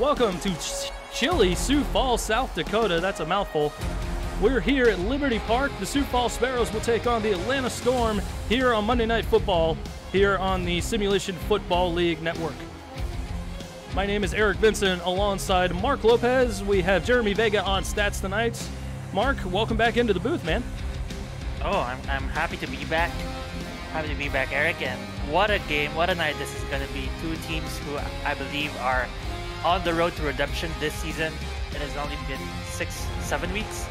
welcome to chilly Sioux Falls, South Dakota. That's a mouthful. We're here at Liberty Park. The Sioux Falls Sparrows will take on the Atlanta Storm here on Monday Night Football, here on the Simulation Football League Network. My name is Eric Vincent alongside Mark Lopez. We have Jeremy Vega on stats tonight. Mark, welcome back into the booth, man. Oh, I'm happy to be back. Happy to be back, Eric. And what a game, what a night this is going to be. Two teams who I believe are on the road to redemption this season. It has only been 6-7 weeks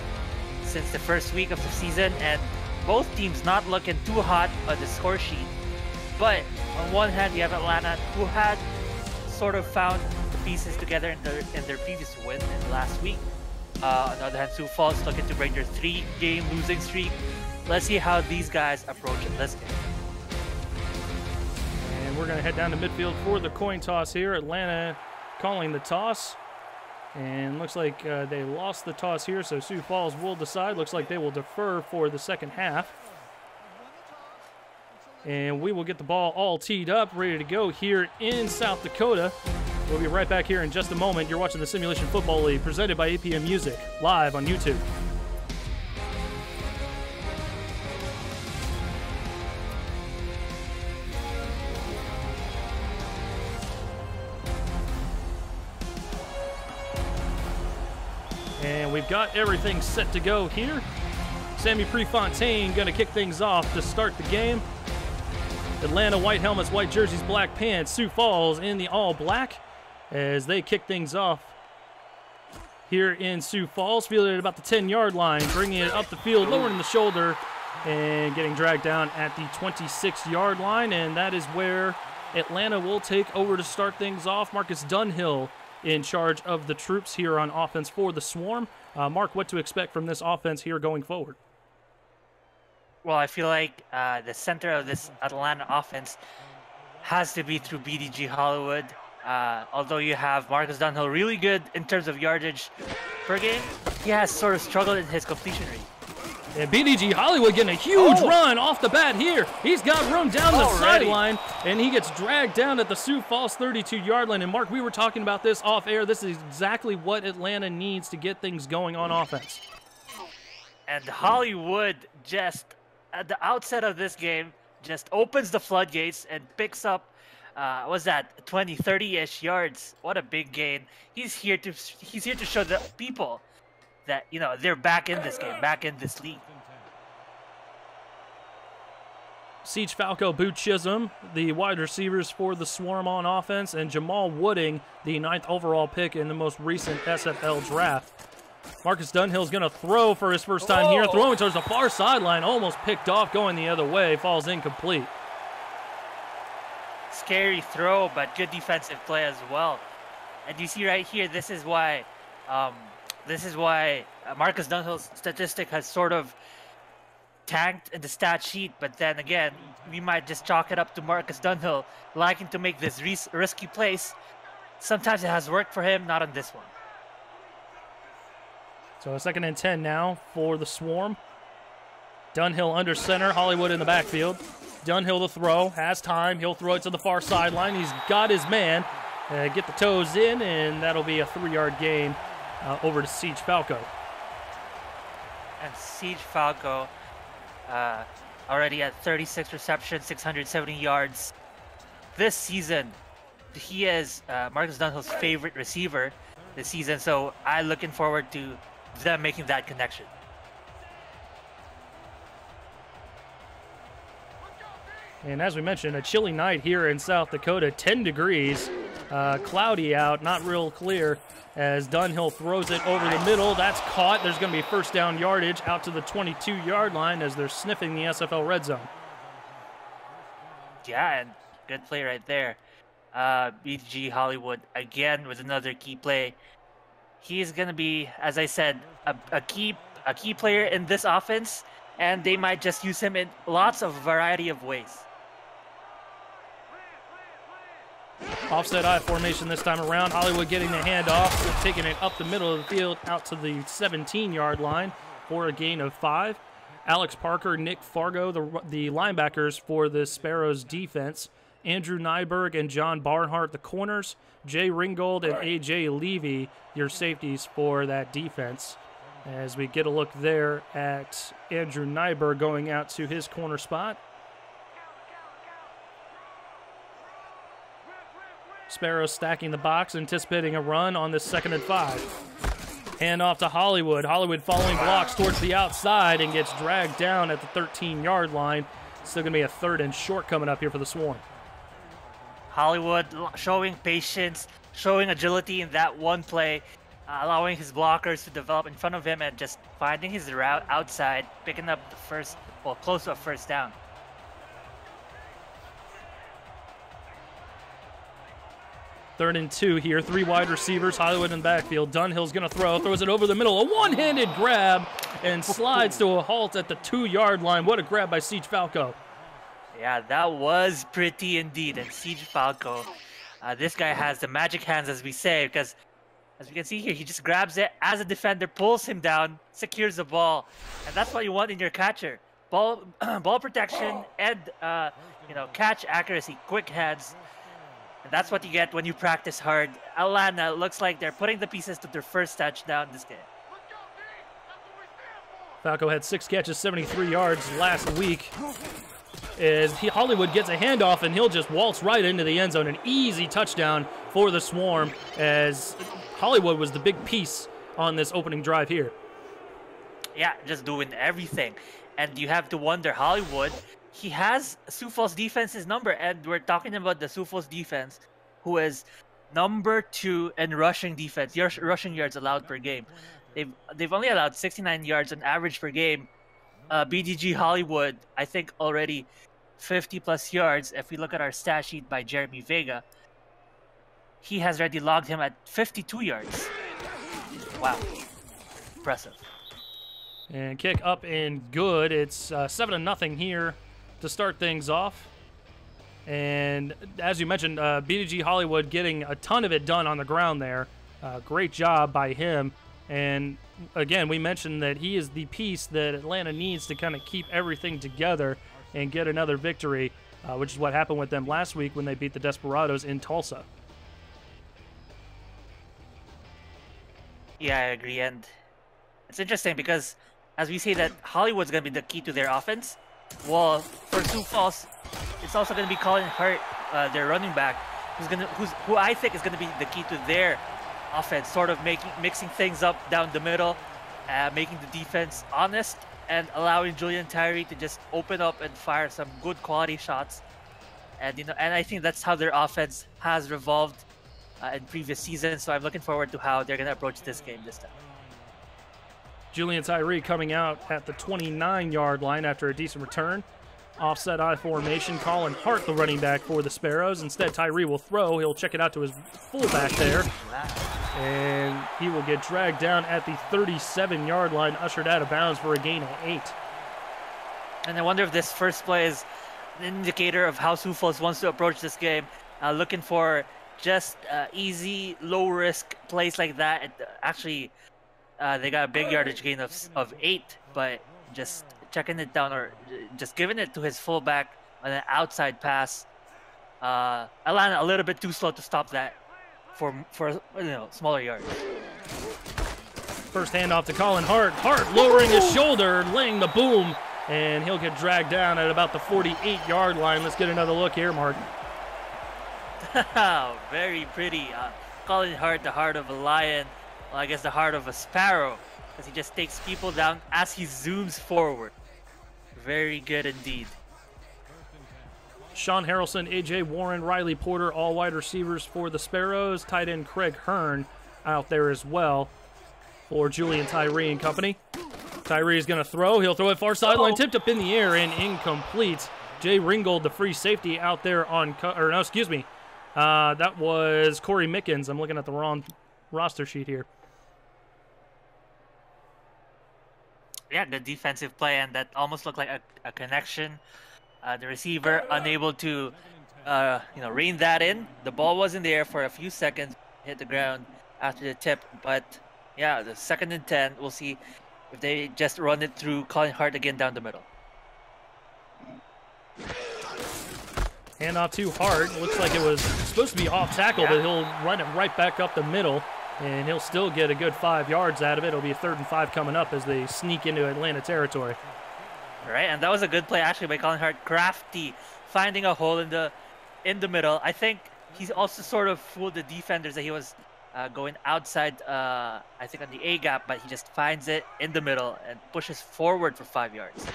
since the first week of the season, and both teams not looking too hot on the score sheet. But on one hand, you have Atlanta, who had sort of found the pieces together in their previous win in last week. On the other hand, Sioux Falls looking to break their 3-game losing streak. Let's see how these guys approach it. Let's go. And we're going to head down to midfield for the coin toss here. Atlanta calling the toss. And looks like they lost the toss here, so Sioux Falls will decide. Looks like they will defer for the second half. And we will get the ball all teed up, ready to go here in South Dakota. We'll be right back here in just a moment. You're watching the Simulation Football League, presented by APM Music, live on YouTube. And we've got everything set to go here. Sammy Prefontaine going to kick things off to start the game. Atlanta white helmets, white jerseys, black pants. Sioux Falls in the all black as they kick things off here in Sioux Falls. Fielded at about the 10-yard line, bringing it up the field, lowering the shoulder, and getting dragged down at the 26-yard line. And that is where Atlanta will take over to start things off. Marcus Dunhill in charge of the troops here on offense for the Swarm. Mark, what to expect from this offense here going forward? Well, I feel like the center of this Atlanta offense has to be through BDG Hollywood. Although you have Marcus Dunhill really good in terms of yardage per game, he has sort of struggled in his completion rate. And BDG Hollywood getting a huge run off the bat here. He's got room down the sideline, and he gets dragged down at the Sioux Falls 32-yard line. And, Mark, we were talking about this off air. This is exactly what Atlanta needs to get things going on offense. And Hollywood just, at the outset of this game, just opens the floodgates and picks up, what's that, 20, 30-ish yards. What a big gain. He's here to show the people that, you know, they're back in this game, back in this league. Siege Falco, Boot Chisholm, the wide receivers for the Swarm on offense, and Jamal Wooding, the 9th overall pick in the most recent SFL draft. Marcus Dunhill is going to throw for his first time here, throwing towards the far sideline, almost picked off, going the other way, falls incomplete. Scary throw, but good defensive play as well. And you see right here, this is why Marcus Dunhill's statistic has sort of tanked in the stat sheet, but then again, we might just chalk it up to Marcus Dunhill liking to make this risky plays. Sometimes it has worked for him, not on this one. So a 2nd and 10 now for the Swarm. Dunhill under center, Hollywood in the backfield. Dunhill to throw, has time, he'll throw it to the far sideline. He's got his man, get the toes in, and that'll be a 3-yard gain over to Siege Falco. And Siege Falco already at 36 receptions, 670 yards. This season, he is Marcus Dunhill's favorite receiver this season, so I'm looking forward to them making that connection. And as we mentioned, a chilly night here in South Dakota, 10 degrees, cloudy out, not real clear, as Dunhill throws it over the middle. That's caught. There's going to be first down yardage out to the 22-yard line as they're sniffing the SFL red zone. Yeah, and good play right there. BG Hollywood again with another key play. He's going to be, as I said, a key player in this offense, and they might just use him in lots of variety of ways. Offset I formation this time around. Hollywood getting the handoff, taking it up the middle of the field out to the 17-yard line for a gain of 5. Alex Parker, Nick Fargo, the linebackers for the Sparrows defense, Andrew Nyberg and John Barnhart, the corners. Jay Ringgold and A.J. Levy, your safeties for that defense. As we get a look there at Andrew Nyberg going out to his corner spot. Sparrows stacking the box, anticipating a run on this 2nd and 5. Hand off to Hollywood. Hollywood following blocks towards the outside and gets dragged down at the 13-yard line. Still going to be a 3rd and short coming up here for the Swarm. Hollywood showing patience, showing agility in that one play, allowing his blockers to develop in front of him and just finding his route outside, picking up the first, well, close to a 1st down. Third and 2 here. 3 wide receivers. Hollywood in the backfield. Dunhill's going to throws it over the middle. A one-handed grab and slides to a halt at the 2-yard line. What a grab by Siege Falco. Yeah, that was pretty indeed. And Siege Falco, this guy has the magic hands, as we say, because as we can see here, he just grabs it as a defender, pulls him down, secures the ball, and that's what you want in your catcher. Ball protection and catch accuracy, quick hands. And that's what you get when you practice hard. Atlanta looks like they're putting the pieces to their first touchdown this game. Falco had 6 catches, 73 yards last week. As Hollywood gets a handoff, and he'll just waltz right into the end zone. An easy touchdown for the Swarm, as Hollywood was the big piece on this opening drive here. Yeah, just doing everything. And you have to wonder, Hollywood, he has Sioux Falls defense's number, and we're talking about the Sioux Falls defense, who is number 2 in rushing defense, rushing yards allowed per game. They've only allowed 69 yards on average per game. BDG Hollywood, I think already 50+ yards. If we look at our stat sheet by Jeremy Vega, he has already logged him at 52 yards. Wow, impressive. And kick up and good. It's 7-0 here to start things off. And as you mentioned, BDG Hollywood getting a ton of it done on the ground there. Great job by him. And again, we mentioned that he is the piece that Atlanta needs to kind of keep everything together and get another victory, which is what happened with them last week when they beat the Desperados in Tulsa. Yeah, I agree. And it's interesting because as we say that Hollywood's going to be the key to their offense, well, for Sioux Falls, it's also going to be Colin Hurt, their running back, who I think is going to be the key to their offense, sort of mixing things up down the middle, making the defense honest, and allowing Julian Tyree to just open up and fire some good quality shots. And and I think that's how their offense has revolved in previous seasons. So I'm looking forward to how they're going to approach this game this time. Julian Tyree coming out at the 29-yard line after a decent return. Offset I formation. Colin Hart, the running back for the Sparrows. Instead, Tyree will throw. He'll check it out to his fullback there. And he will get dragged down at the 37-yard line, ushered out of bounds for a gain of 8. And I wonder if this first play is an indicator of how Sioux Falls wants to approach this game. Looking for just easy, low-risk plays like that. Actually, they got a big yardage gain of 8, but just checking it down or just giving it to his fullback on an outside pass. Atlanta a little bit too slow to stop that for smaller yards. First handoff to Colin Hart. Hart lowering his shoulder, laying the boom, and he'll get dragged down at about the 48-yard line. Let's get another look here, Mark. Very pretty. Colin Hart, the heart of a lion. Well, I guess the heart of a sparrow, because he just takes people down as he zooms forward. Very good indeed. Sean Harrelson, A.J. Warren, Riley Porter, all wide receivers for the Sparrows. Tight end Craig Hearn out there as well for Julian Tyree and company. Tyree is going to throw. He'll throw it far sideline, tipped up in the air and incomplete. Jay Ringgold, the free safety out there on, that was Corey Mickens. I'm looking at the wrong roster sheet here. Yeah, good defensive play, and that almost looked like a connection. The receiver unable to, rein that in. The ball was in the air for a few seconds, hit the ground after the tip. But yeah, the 2nd and 10. We'll see if they just run it through Colin Hart again down the middle. Handoff to Hart. Looks like it was supposed to be off tackle, but he'll run it right back up the middle, and he'll still get a good 5 yards out of it. It'll be a 3rd and 5 coming up as they sneak into Atlanta territory. Right, and that was a good play actually by Colin Hart. Crafty, finding a hole in the middle. I think he's also sort of fooled the defenders that he was going outside, I think on the A gap, but he just finds it in the middle and pushes forward for 5 yards.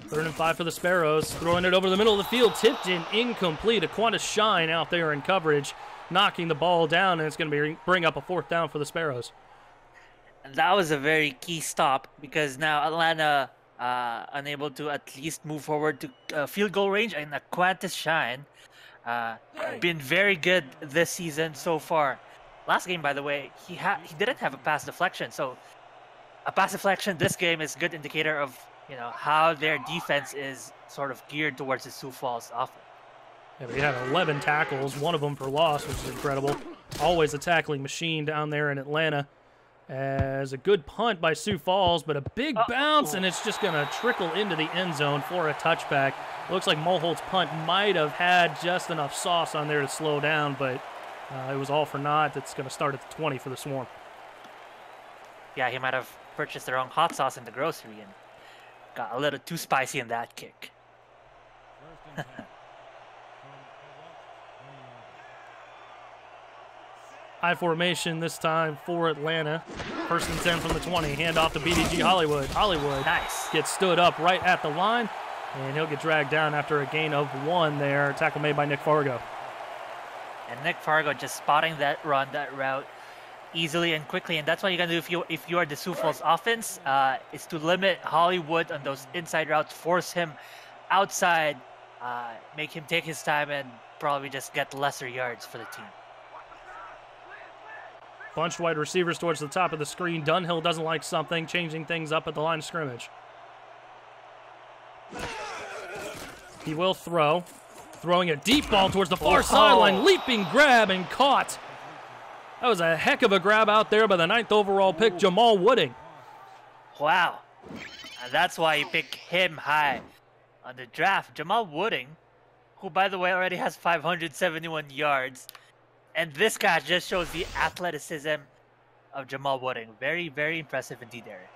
3rd and 5 for the Sparrows. Throwing it over the middle of the field. Tipped in, incomplete. Aquana Shine out there in coverage, knocking the ball down, and it's going to bring up a 4th down for the Sparrows. And that was a very key stop because now Atlanta unable to at least move forward to field goal range, and Aquantis Shine been very good this season so far. Last game, by the way, he didn't have a pass deflection, so a pass deflection this game is a good indicator of how their defense is sort of geared towards the Sioux Falls offense. Yeah, but he had 11 tackles, one of them for loss, which is incredible. Always a tackling machine down there in Atlanta. As a good punt by Sioux Falls, but a big bounce, and it's just going to trickle into the end zone for a touchback. Looks like Mulholt's punt might have had just enough sauce on there to slow down, but it was all for naught. It's going to start at the 20 for the Swarm. Yeah, he might have purchased the wrong hot sauce in the grocery and got a little too spicy in that kick. High formation this time for Atlanta. 1st and 10 from the 20. Hand off to BDG Hollywood. Hollywood gets stood up right at the line, and he'll get dragged down after a gain of 1 there. Tackle made by Nick Fargo. And Nick Fargo just spotting that route easily and quickly, and that's what you're gonna do if you are the Sioux Falls offense, is to limit Hollywood on those inside routes, force him outside, make him take his time, and probably just get lesser yards for the team. Bunched wide receivers towards the top of the screen. Dunhill doesn't like something, changing things up at the line of scrimmage. He will throw. Throwing a deep ball towards the far sideline. Leaping grab and caught. That was a heck of a grab out there by the 9th overall pick, Jamal Wooding. Wow. And that's why you pick him high on the draft. Jamal Wooding, who, by the way, already has 571 yards. And this guy just shows the athleticism of Jamal Wooding. Very, very impressive indeed, Eric.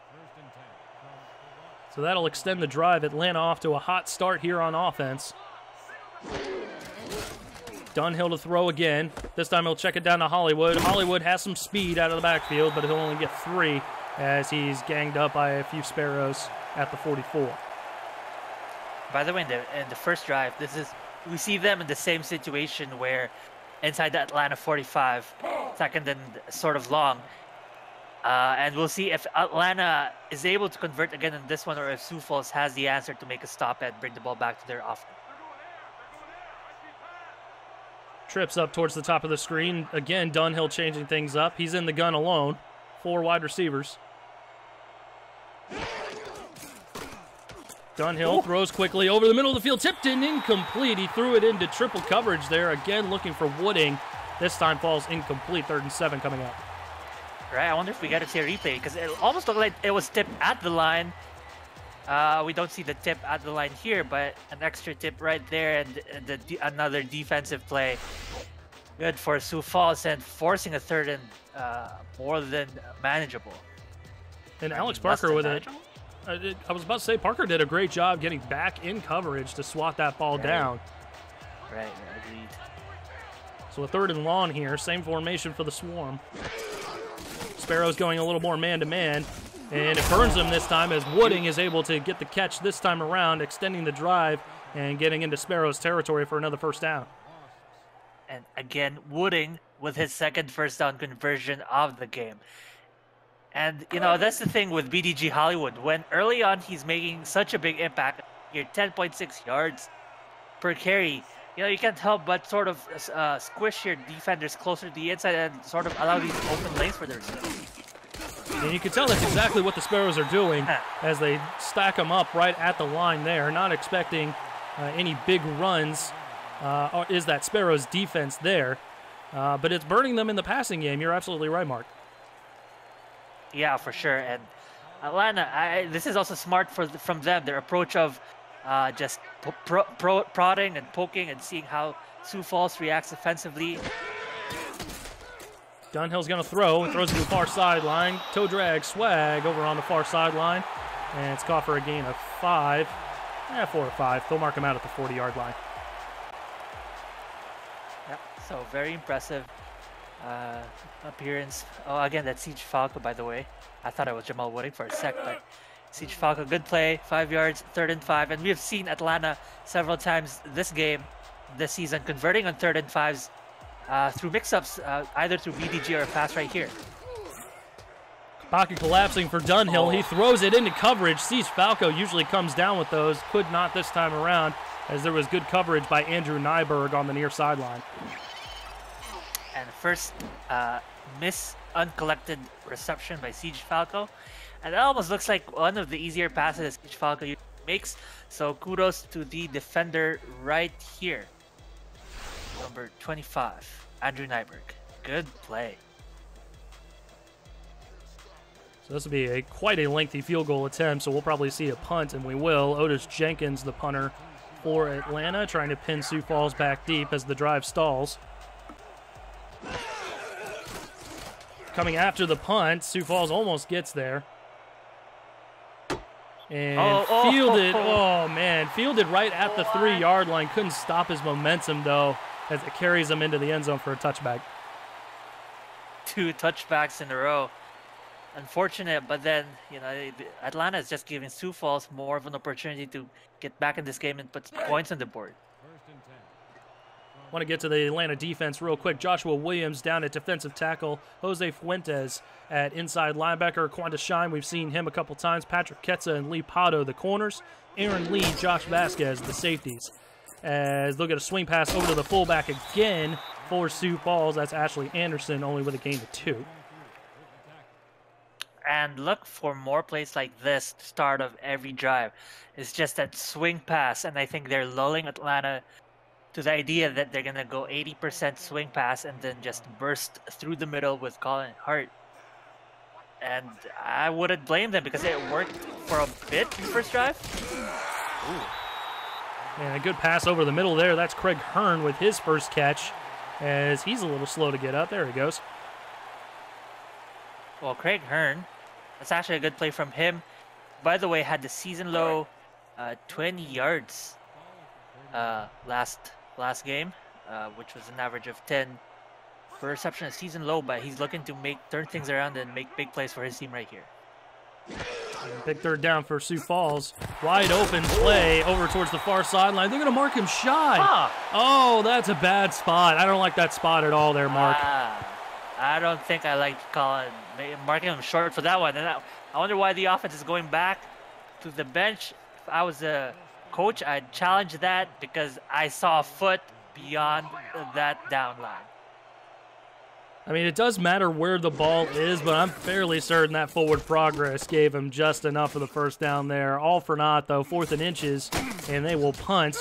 So that'll extend the drive. Atlanta off to a hot start here on offense. Dunhill to throw again. This time he'll check it down to Hollywood. Hollywood has some speed out of the backfield, but he'll only get 3 as he's ganged up by a few Sparrows at the 44. By the way, in the first drive, we see them in the same situation where inside the Atlanta 45, 2nd and sort of long. And we'll see if Atlanta is able to convert again in this one, or if Sioux Falls has the answer to make a stop and bring the ball back to their offense. Trips up towards the top of the screen. Again, Dunhill changing things up. He's in the gun alone. 4 wide receivers. Dunhill throws quickly over the middle of the field. Tipped in, incomplete. He threw it into triple coverage there. Again, looking for Wooding. This time falls incomplete. 3rd and 7 coming up. Right, I wonder if we got to see a replay, because it almost looked like it was tipped at the line. We don't see the tip at the line here, but an extra tip right there, and another defensive play. Good for Sioux Falls, and forcing a 3rd and more than manageable. And Alex Parker with it. I was about to say, Parker did a great job getting back in coverage to swat that ball down. Right, agreed. So a 3rd and long here. Same formation for the Swarm. Sparrow's going a little more man-to-man. And it burns him this time as Wooding is able to get the catch this time around, extending the drive and getting into Sparrow's territory for another 1st down. And again, Wooding with his 2nd first down conversion of the game. And, that's the thing with BDG Hollywood. When early on he's making such a big impact, you're 10.6 yards per carry. You can't help but sort of squish your defenders closer to the inside and sort of allow these open lanes for their receivers. And you can tell that's exactly what the Sparrows are doing as they stack them up right at the line there, not expecting any big runs. Is that Sparrows defense there? But it's burning them in the passing game. You're absolutely right, Mark. Yeah, for sure. And Atlanta, this is also smart from them. Their approach of just prodding and poking and seeing how Sioux Falls reacts offensively. Dunhill's going to throw. Throws it to the far sideline. Toe drag, swag over on the far sideline. And it's caught for a gain of 5. 4 or 5. They'll mark him out at the 40-yard line. Yep, so very impressive appearance. Oh, again, that's Siege Falco, by the way. I thought it was Jamal Wooding for a sec, but Siege Falco, good play. 5 yards, 3rd and 5. And we have seen Atlanta several times this season, converting on 3rd and 5s through mix-ups, either through BDG or a pass right here. Pocket collapsing for Dunhill. He throws it into coverage. Siege Falco usually comes down with those. Could not this time around, as there was good coverage by Andrew Nyberg on the near sideline. And first uncollected reception by Siege Falco. And it almost looks like one of the easier passes Siege Falco makes. So kudos to the defender right here. Number 25, Andrew Nyberg. Good play. So this will be quite a lengthy field goal attempt, so we'll probably see a punt, and we will. Otis Jenkins, the punter for Atlanta, trying to pin Sioux Falls back deep as the drive stalls. Coming after the punt, Sioux Falls almost gets there. And fielded right at the 3-yard line. Couldn't stop his momentum, though, as it carries him into the end zone for a touchback. 2 touchbacks in a row. Unfortunate, but then, Atlanta is just giving Sioux Falls more of an opportunity to get back in this game and put points on the board. Want to get to the Atlanta defense real quick. Joshua Williams down at defensive tackle. Jose Fuentes at inside linebacker. Quanta Shine, we've seen him a couple times. Patrick Ketza and Lee Pato, the corners. Aaron Lee, Josh Vasquez, the safeties. As they'll get a swing pass over to the fullback again for Sioux Falls. That's Ashley Anderson, only with a gain of 2. And look for more plays like this to start of every drive. It's just that swing pass, and I think they're lulling Atlanta to the idea that they're going to go 80% swing pass and then just burst through the middle with Colin Hart. And I wouldn't blame them because it worked for a bit in the first drive. Ooh. And a good pass over the middle there. That's Craig Hearn with his first catch, as he's a little slow to get up. There he goes. Well, Craig Hearn, that's actually a good play from him. By the way, had the season low 20 yards last game, which was an average of 10 per reception, a season low, but he's looking to turn things around and make big plays for his team right here. Big 3rd down for Sioux Falls. Wide open play over towards the far sideline. They're going to mark him shy. Oh, that's a bad spot. I don't like that spot at all there, Mark. I don't think I like marking him short for that one. And I wonder why the offense is going back to the bench. If I was a coach, I'd challenge that because I saw a foot beyond that down line. I mean, it does matter where the ball is, but I'm fairly certain that forward progress gave him just enough for the first down there. All for naught, though. 4th and inches, and they will punt.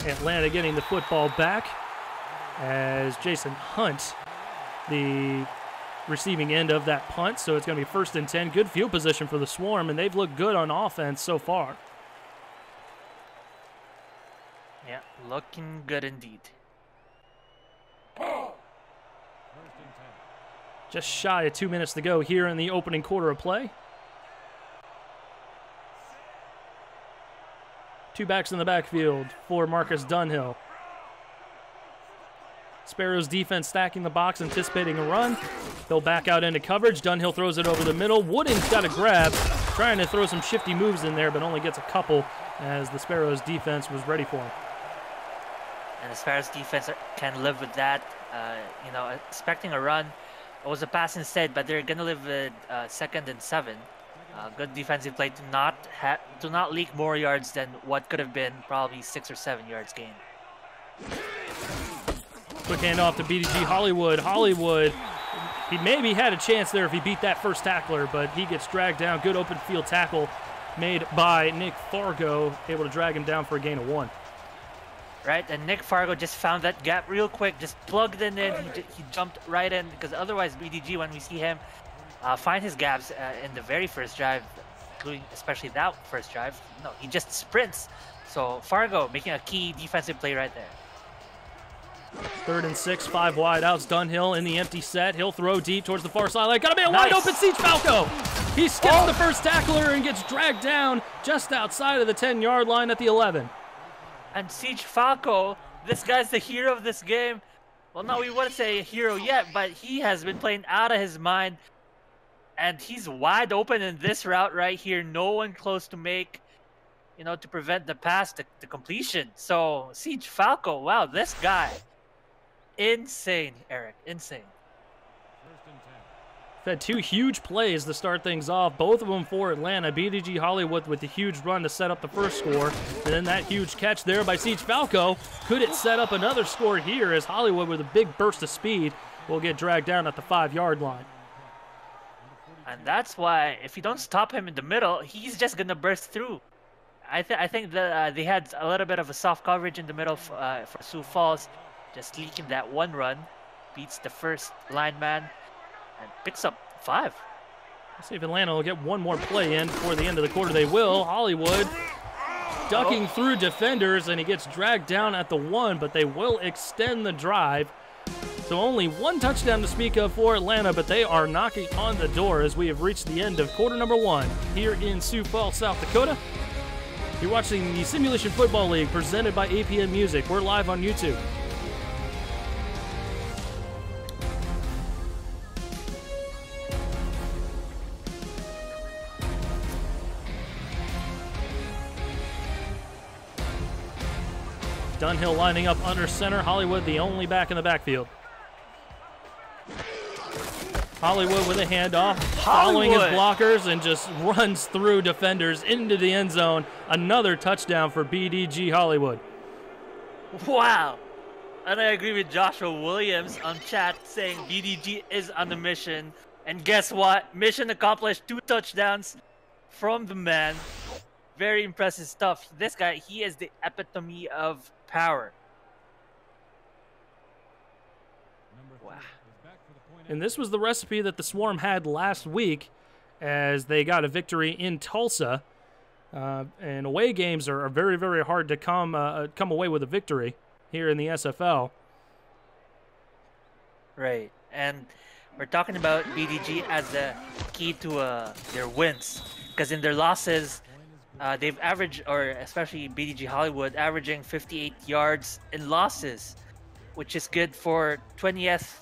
Atlanta getting the football back as Jason Hunt, the receiving end of that punt. So it's going to be 1st and 10. Good field position for the Swarm, and they've looked good on offense so far. Yeah, looking good indeed. Just shy of 2 minutes to go here in the opening quarter of play. 2 backs in the backfield for Marcus Dunhill. Sparrows defense stacking the box, anticipating a run. They'll back out into coverage. Dunhill throws it over the middle. Wooding's got a grab, trying to throw some shifty moves in there, but only gets a couple as the Sparrows defense was ready for him. And the Sparrows defense can live with that. Expecting a run. It was a pass instead, but they're going to live with 2nd and 7. Good defensive play to not leak more yards than what could have been probably 6 or 7 yards gain. Quick handoff to BDG Hollywood. Hollywood, he maybe had a chance there if he beat that first tackler, but he gets dragged down. Good open field tackle made by Nick Fargo, able to drag him down for a gain of 1. Right, and Nick Fargo just found that gap real quick, just plugged it in. He jumped right in, because otherwise BDG, when we see him find his gaps in the very first drive, including especially that first drive, no, he just sprints. So Fargo making a key defensive play right there. 3rd and 6, 5 wide outs. Dunhill in the empty set. He'll throw deep towards the far sideline. Gotta be a wide open Siege Falco. He skips the first tackler and gets dragged down just outside of the 10-yard line at the 11. And Siege Falco, this guy's the hero of this game. Well, no, we wouldn't say a hero yet, but he has been playing out of his mind. And he's wide open in this route right here. No one close to make, to prevent the pass to completion. So Siege Falco, wow, this guy. Insane, Eric. Insane. Had 2 huge plays to start things off, both of them for Atlanta. BDG Hollywood with the huge run to set up the first score, and then that huge catch there by Siege Falco. Could it set up another score here as Hollywood with a big burst of speed will get dragged down at the 5-yard line? And that's why if you don't stop him in the middle, he's just going to burst through. I think that they had a little bit of a soft coverage in the middle for Sioux Falls. Just leaking that one run, beats the first lineman, and picks up 5. Let's see if Atlanta will get one more play in before the end of the quarter. They will. Hollywood ducking through defenders, and he gets dragged down at the 1, but they will extend the drive. So only 1 touchdown to speak of for Atlanta, but they are knocking on the door as we have reached the end of quarter number 1 here in Sioux Falls, South Dakota. You're watching the Simulation Football League presented by APM Music. We're live on YouTube. Dunhill lining up under center. Hollywood the only back in the backfield. Hollywood with a handoff, following his blockers and just runs through defenders into the end zone. Another touchdown for BDG Hollywood. Wow. And I agree with Joshua Williams on chat saying BDG is on the mission. And guess what? Mission accomplished. 2 touchdowns from the man. Very impressive stuff. This guy, he is the epitome of power. Wow. And this was the recipe that the Swarm had last week as they got a victory in Tulsa. And away games are very, very hard to come away with a victory here in the SFL. Right. And we're talking about BDG as the key to their wins. Because in their losses, they've averaged, or especially BDG Hollywood, averaging 58 yards in losses, which is good for 20th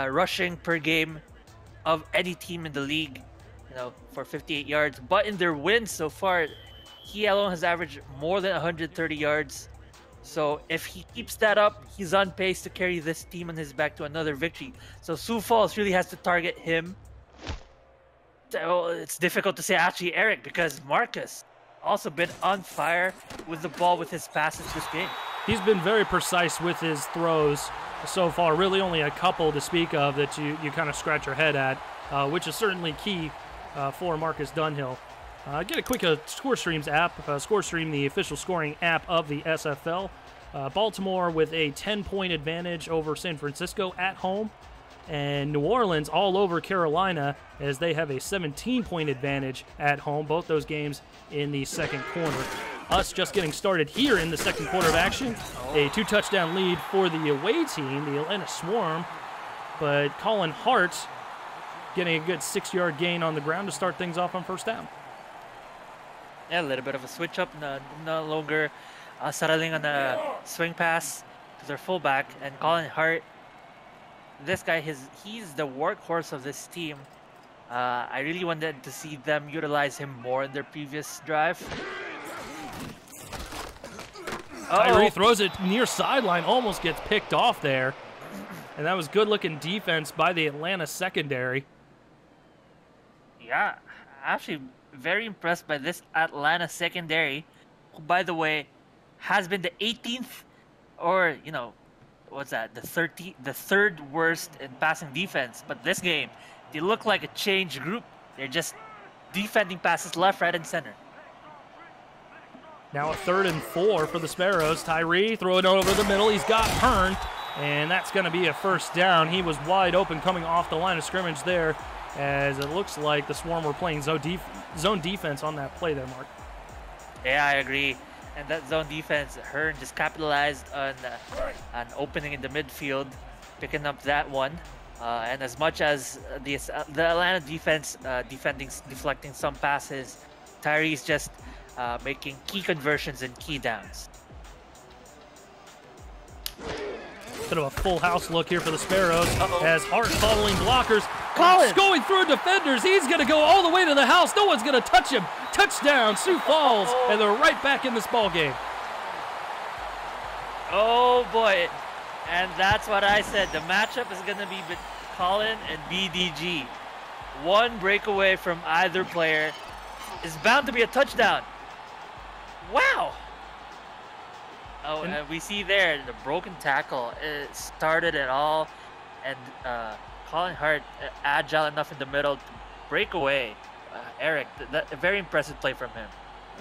rushing per game of any team in the league, for 58 yards. But in their wins so far, he alone has averaged more than 130 yards. So if he keeps that up, he's on pace to carry this team on his back to another victory. So Sioux Falls really has to target him. It's difficult to say actually, Eric, because Marcus also been on fire with the ball with his passes this game. He's been very precise with his throws so far. Really only a couple to speak of that you kind of scratch your head at, which is certainly key for Marcus Dunhill. Get a quick ScoreStreams app. ScoreStream, the official scoring app of the SFL. Baltimore with a 10-point advantage over San Francisco at home. And New Orleans all over Carolina as they have a 17-point advantage at home. Both those games in the second quarter. Us just getting started here in the second quarter of action. A 2-touchdown lead for the away team, the Atlanta Swarm. But Colin Hart getting a good 6-yard gain on the ground to start things off on first down. Yeah, a little bit of a switch up. No longer settling on a swing pass to their fullback. And Colin Hart, this guy, he's the workhorse of this team. I really wanted to see them utilize him more in their previous drive. Tyree throws it near sideline, almost gets picked off there. And that was good-looking defense by the Atlanta secondary. Yeah, actually very impressed by this Atlanta secondary, who, by the way, has been the 18th, or, what's that, the 3rd worst in passing defense. But this game, they look like a changed group. They're just defending passes left, right, and center. Now a 3rd and 4 for the Sparrows. Tyree throwing it over the middle. He's got Hearn, and that's going to be a first down. He was wide open coming off the line of scrimmage there, as it looks like the Swarm were playing zone defense on that play there, Mark. Yeah, I agree. And that zone defense, Hearn just capitalized on an opening in the midfield, picking up that one. And as much as the Atlanta defense deflecting some passes, Tyree's just making key conversions and key downs. Bit of a full house look here for the Sparrows as Hart following blockers. Collins going through defenders. He's going to go all the way to the house. No one's going to touch him. Touchdown, Sioux Falls, and they're right back in this ball game. Oh boy, and that's what I said. The matchup is going to be with Colin and BDG. One breakaway from either player is bound to be a touchdown. Wow. Oh, and we see there the broken tackle. It started it all, and Colin Hart agile enough in the middle to break away. Eric, a very impressive play from him.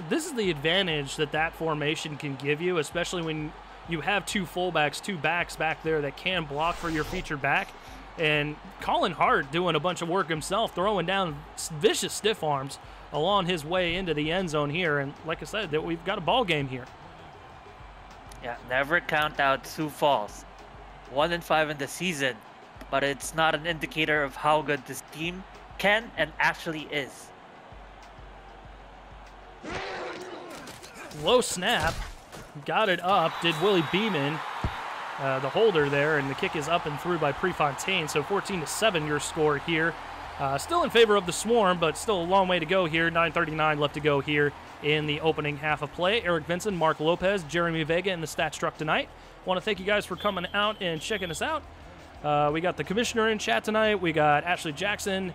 This is the advantage that formation can give you, especially when you have two fullbacks, two backs back there that can block for your featured back. And Colin Hart doing a bunch of work himself, throwing down vicious stiff arms along his way into the end zone here. And like I said, that we've got a ball game here. Yeah, never count out Sioux Falls. 1-5 in the season, but it's not an indicator of how good this team can and actually is. Low snap, got it up, did Willie Beeman, the holder there, and the kick is up and through by Prefontaine. So 14-7 your score here. Still in favor of the Swarm, but still a long way to go here. 9:39 left to go here in the opening half of play. Eric Vincent, Mark Lopez, Jeremy Vega in the Stats Truck tonight. Want to thank you guys for coming out and checking us out. We got the commissioner in chat tonight. We got Ashley Jackson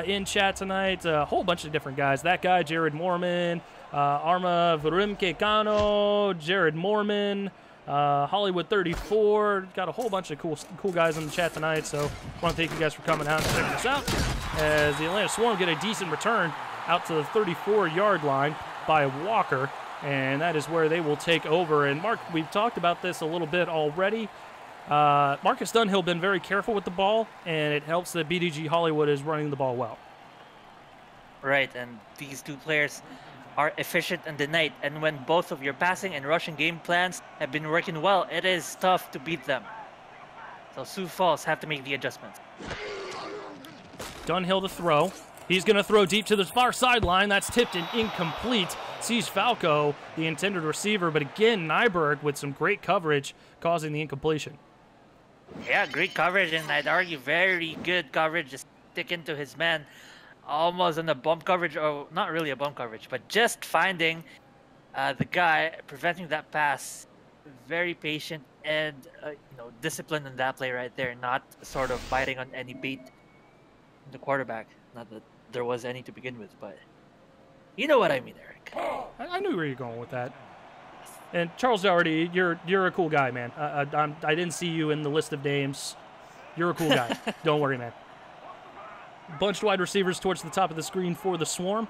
in chat tonight. A whole bunch of different guys. That guy, Jared Morman, Arma Vrumke Kano, Jared Morman, Hollywood 34. Got a whole bunch of cool guys in the chat tonight. So want to thank you guys for coming out and checking us out. As the Atlanta Swarm get a decent return out to the 34-yard line by Walker, and that is where they will take over. And Mark, we've talked about this a little bit already. Marcus Dunhill been very careful with the ball, and it helps that BDG Hollywood is running the ball well. Right, and these two players are efficient in the night, and when both of your passing and rushing game plans have been working well, it is tough to beat them. So Sioux Falls have to make the adjustments. Dunhill to throw. He's going to throw deep to the far sideline. That's tipped and incomplete. Sees Falco, the intended receiver, but again, Nyberg with some great coverage causing the incompletion. Yeah, great coverage, and I'd argue very good coverage. Just stick into his man. Almost in a bump coverage, or not really a bump coverage, but just finding the guy, preventing that pass. Very patient and disciplined in that play right there, not sort of biting on any bait in the quarterback. Not that there was any to begin with, but you know what I mean, Eric. I knew where you're going with that. And Charles Doherty, you're a cool guy, man. I didn't see you in the list of names. You're a cool guy. Don't worry, man. Bunched wide receivers towards the top of the screen for the Swarm.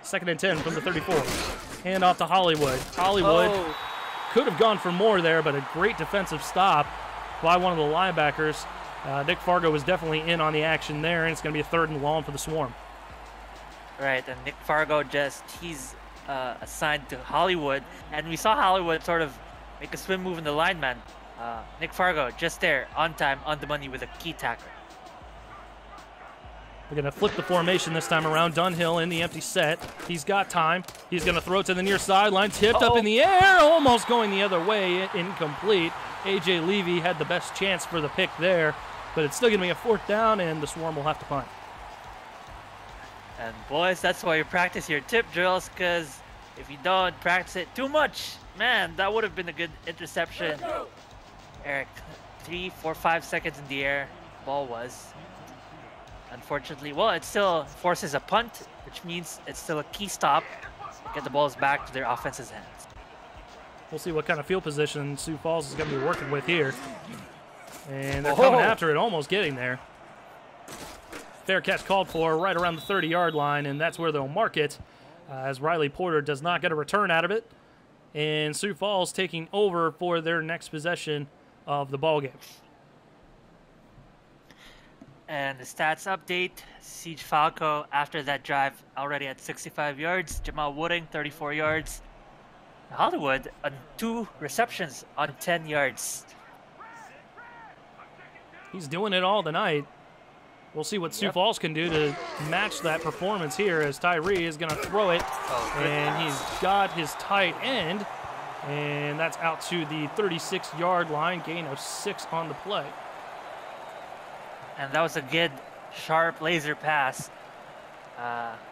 2nd and 10 from the 34. Hand off to Hollywood. Hollywood could have gone for more there, but a great defensive stop by one of the linebackers. Nick Fargo was definitely in on the action there, and it's going to be a 3rd and long for the Swarm. Right, and Nick Fargo he's assigned to Hollywood, and we saw Hollywood sort of make a swim move in the lineman. Nick Fargo just there, on time, on the money with a key tackle. We're going to flip the formation this time around. Dunhill in the empty set. He's got time. He's going to throw to the near sideline. Tipped up in the air. Almost going the other way. Incomplete. A.J. Levy had the best chance for the pick there. But it's still going to be a 4th down, and the Swarm will have to punt. And boys, that's why you practice your tip drills, because if you don't practice it too much, man, that would have been a good interception. Eric, 3, 4, 5 seconds in the air. Ball was. Unfortunately, well, it still forces a punt, which means it's still a key stop to get the balls back to their offense's hands. We'll see what kind of field position Sioux Falls is going to be working with here. And they're coming after it, almost getting there. Fair catch called for right around the 30-yard line, and that's where they'll mark it as Riley Porter does not get a return out of it. And Sioux Falls taking over for their next possession of the ballgame. And the stats update, Siege Falco, after that drive, already at 65 yards. Jamal Wooding, 34 yards. Hollywood on 2 receptions on 10 yards. He's doing it all tonight. We'll see what Sioux Falls can do to match that performance here as Tyree is going to throw it. And he's got his tight end. And that's out to the 36-yard line, gain of 6 on the play. And that was a good, sharp laser pass.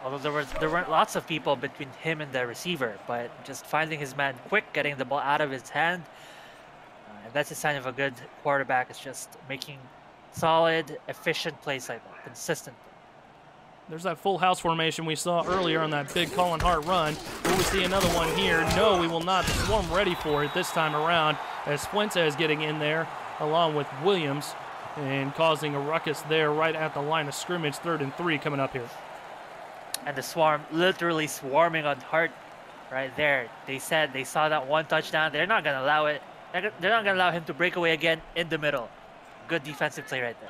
Although there weren't lots of people between him and the receiver, but just finding his man quick, getting the ball out of his hand. And that's a sign of a good quarterback. It's just making solid, efficient plays like that, consistent. There's that full house formation we saw earlier on that big Colin Hart run. Will we see another one here? No, we will not. The Swarm ready for it this time around as Fuentes getting in there along with Williams and causing a ruckus there right at the line of scrimmage. 3rd and 3 coming up here. And the Swarm literally swarming on Hart right there. They said they saw that one touchdown. They're not going to allow it. They're not going to allow him to break away again in the middle. Good defensive play right there.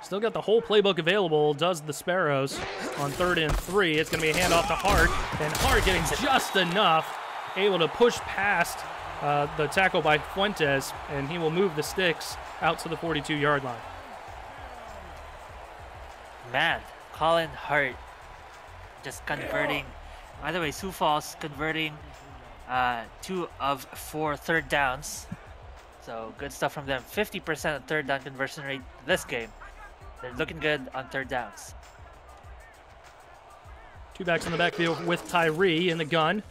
Still got the whole playbook available, does the Sparrows on 3rd and 3. It's going to be a handoff to Hart, and Hart getting just enough, able to push past the tackle by Fuentes, and he will move the sticks out to the 42-yard line. Man, Colin Hart just converting. By the way, Sioux Falls converting 2 of 4 3rd downs. So good stuff from them. 50% 3rd down conversion rate this game. They're looking good on 3rd downs. 2 backs in the backfield with Tyree in the gun.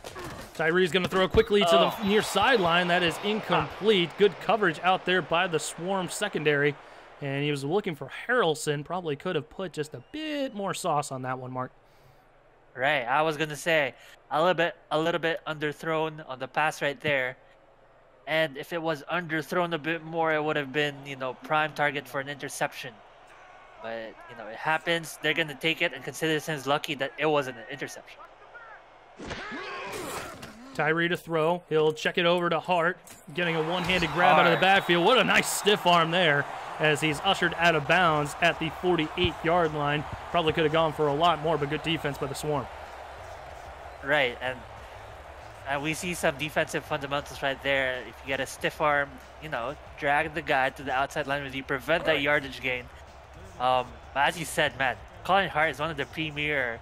Tyree's going to throw quickly to the near sideline. That is incomplete. Good coverage out there by the Swarm secondary. And he was looking for Harrelson. Probably could have put just a bit more sauce on that one, Mark. Right. I was going to say a little bit underthrown on the pass right there. And if it was underthrown a bit more, it would have been, prime target for an interception. But, it happens. They're going to take it and consider themselves lucky that it wasn't an interception. Tyree to throw. He'll check it over to Hart, getting a one-handed grab out of the backfield. What a nice stiff arm there as he's ushered out of bounds at the 48-yard line. Probably could have gone for a lot more, but good defense by the Swarm. Right, and we see some defensive fundamentals right there. If you get a stiff arm, drag the guy to the outside line with you, prevent that yardage gain. But as you said, man, Colin Hart is one of the premier,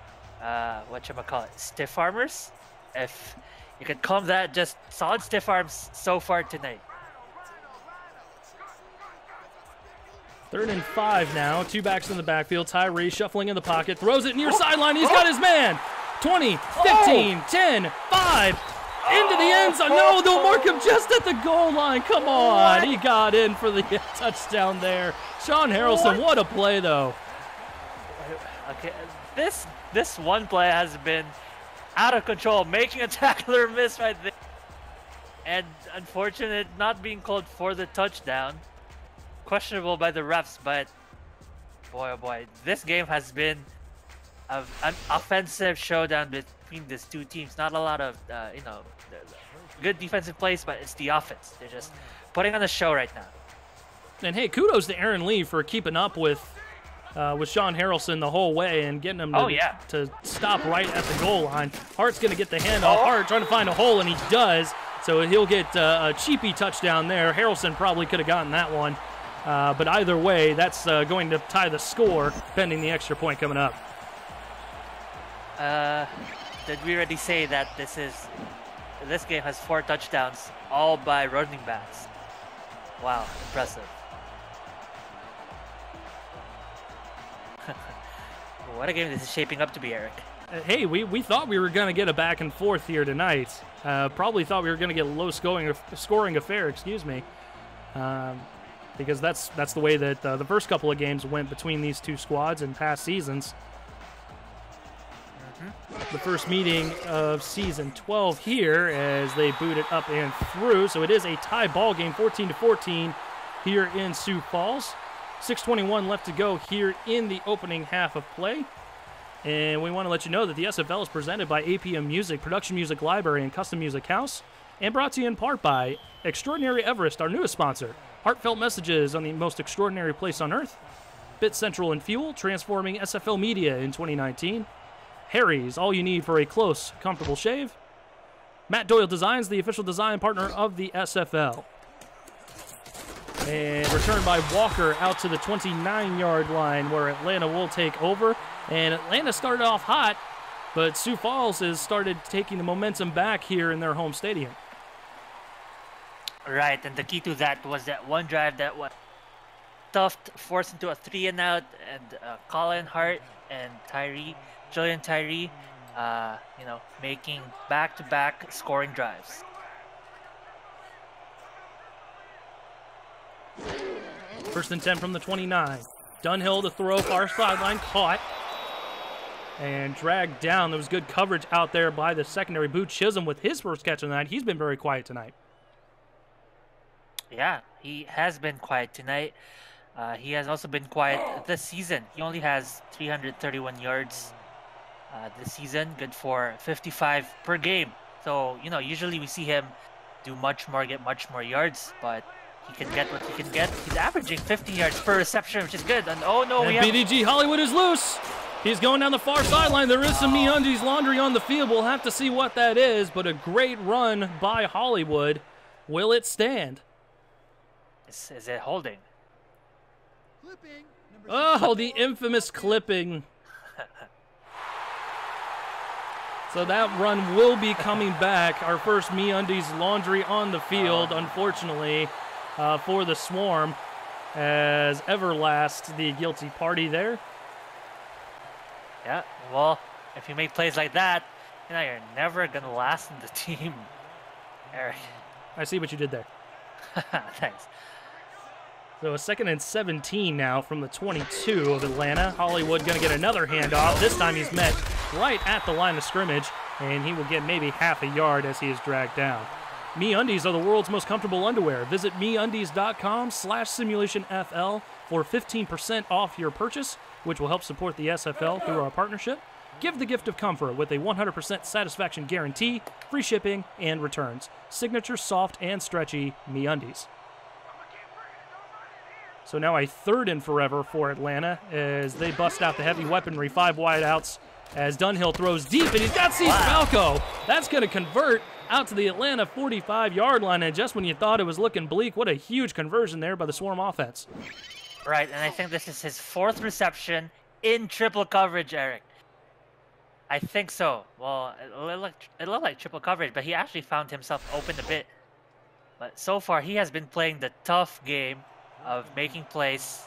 stiff armers. If you could call him that, just solid stiff arms so far tonight. 3rd and 5 now. 2 backs in the backfield. Tyree shuffling in the pocket, throws it near sideline. He's got his man. 20, 15, 10, 5. Into the end zone. No, they'll mark him just at the goal line. Come on. He got in for the touchdown there. Sean Harrelson, what a play, though. Okay, this one play has been out of control, making a tackler miss right there. And unfortunate not being called for the touchdown. Questionable by the refs, but boy, oh boy, this game has been an offensive showdown between these two teams. Not a lot of, good defensive plays, but it's the offense. They're just putting on a show right now. And hey, kudos to Aaron Lee for keeping up with Sean Harrelson the whole way and getting him to stop right at the goal line. Hart's going to get the handoff. Hart trying to find a hole, and he does. So he'll get a cheapy touchdown there. Harrelson probably could have gotten that one. But either way, that's going to tie the score, pending the extra point coming up. Did we already say that this game has 4 touchdowns, all by running backs? Wow, impressive. What a game this is shaping up to be, Eric. Hey, we thought we were going to get a back and forth here tonight. Probably thought we were going to get a low scoring affair, excuse me. Because that's the way that the first couple of games went between these two squads in past seasons. The first meeting of season 12 here as they boot it up and through. So it is a tie ball game, 14-14 here in Sioux Falls. 6:21 left to go here in the opening half of play. And we want to let you know that the SFL is presented by APM Music, Production Music Library, and Custom Music House, and brought to you in part by Extraordinary Everest, our newest sponsor. Heartfelt messages on the most extraordinary place on earth. Bit Central and Fuel, transforming SFL media in 2019. Harry's, all you need for a close, comfortable shave. Matt Doyle Designs, the official design partner of the SFL. And returned by Walker out to the 29-yard line where Atlanta will take over. And Atlanta started off hot, but Sioux Falls has started taking the momentum back here in their home stadium. Right, and the key to that was that one drive that was stuffed, forced into a 3-and-out, and Colin Hart and Julian Tyree, making back-to-back scoring drives. First and 10 from the 29. Dunhill to throw, far sideline, caught and dragged down. There was good coverage out there by the secondary. Boo Chisholm with his first catch of the night. He's been very quiet tonight. Yeah, he has been quiet tonight. He has also been quiet this season. He only has 331 yards this season, good for 55 per game. So, usually we see him do much more, get much more yards, but he can get what he can get. He's averaging 15 yards per reception, which is good. And oh no, and BDG Hollywood is loose. He's going down the far sideline. There is some MeUndies laundry on the field. We'll have to see what that is, but a great run by Hollywood. Will it stand? Is it holding? Oh, the infamous clipping. So that run will be coming back. Our first MeUndies laundry on the field, unfortunately, for the Swarm, as Everlast, the guilty party there. Yeah, well, if you make plays like that, you're never going to last in the team, Eric. I see what you did there. Thanks. So a 2nd and 17 now from the 22 of Atlanta. Hollywood going to get another handoff. This time he's met right at the line of scrimmage, and he will get maybe half a yard as he is dragged down. MeUndies are the world's most comfortable underwear. Visit MeUndies.com/simulationFL for 15% off your purchase, which will help support the SFL through our partnership. Give the gift of comfort with a 100% satisfaction guarantee, free shipping, and returns. Signature soft and stretchy MeUndies. So now a 3rd and forever for Atlanta as they bust out the heavy weaponry. 5 wideouts as Dunhill throws deep, and he's got Cease Falco. That's going to convert out to the Atlanta 45-yard line, and just when you thought it was looking bleak, what a huge conversion there by the Swarm offense. Right, and I think this is his 4th reception in triple coverage, Eric. I think so. Well, it looked like triple coverage, but he actually found himself open a bit. But so far, he has been playing the tough game of making plays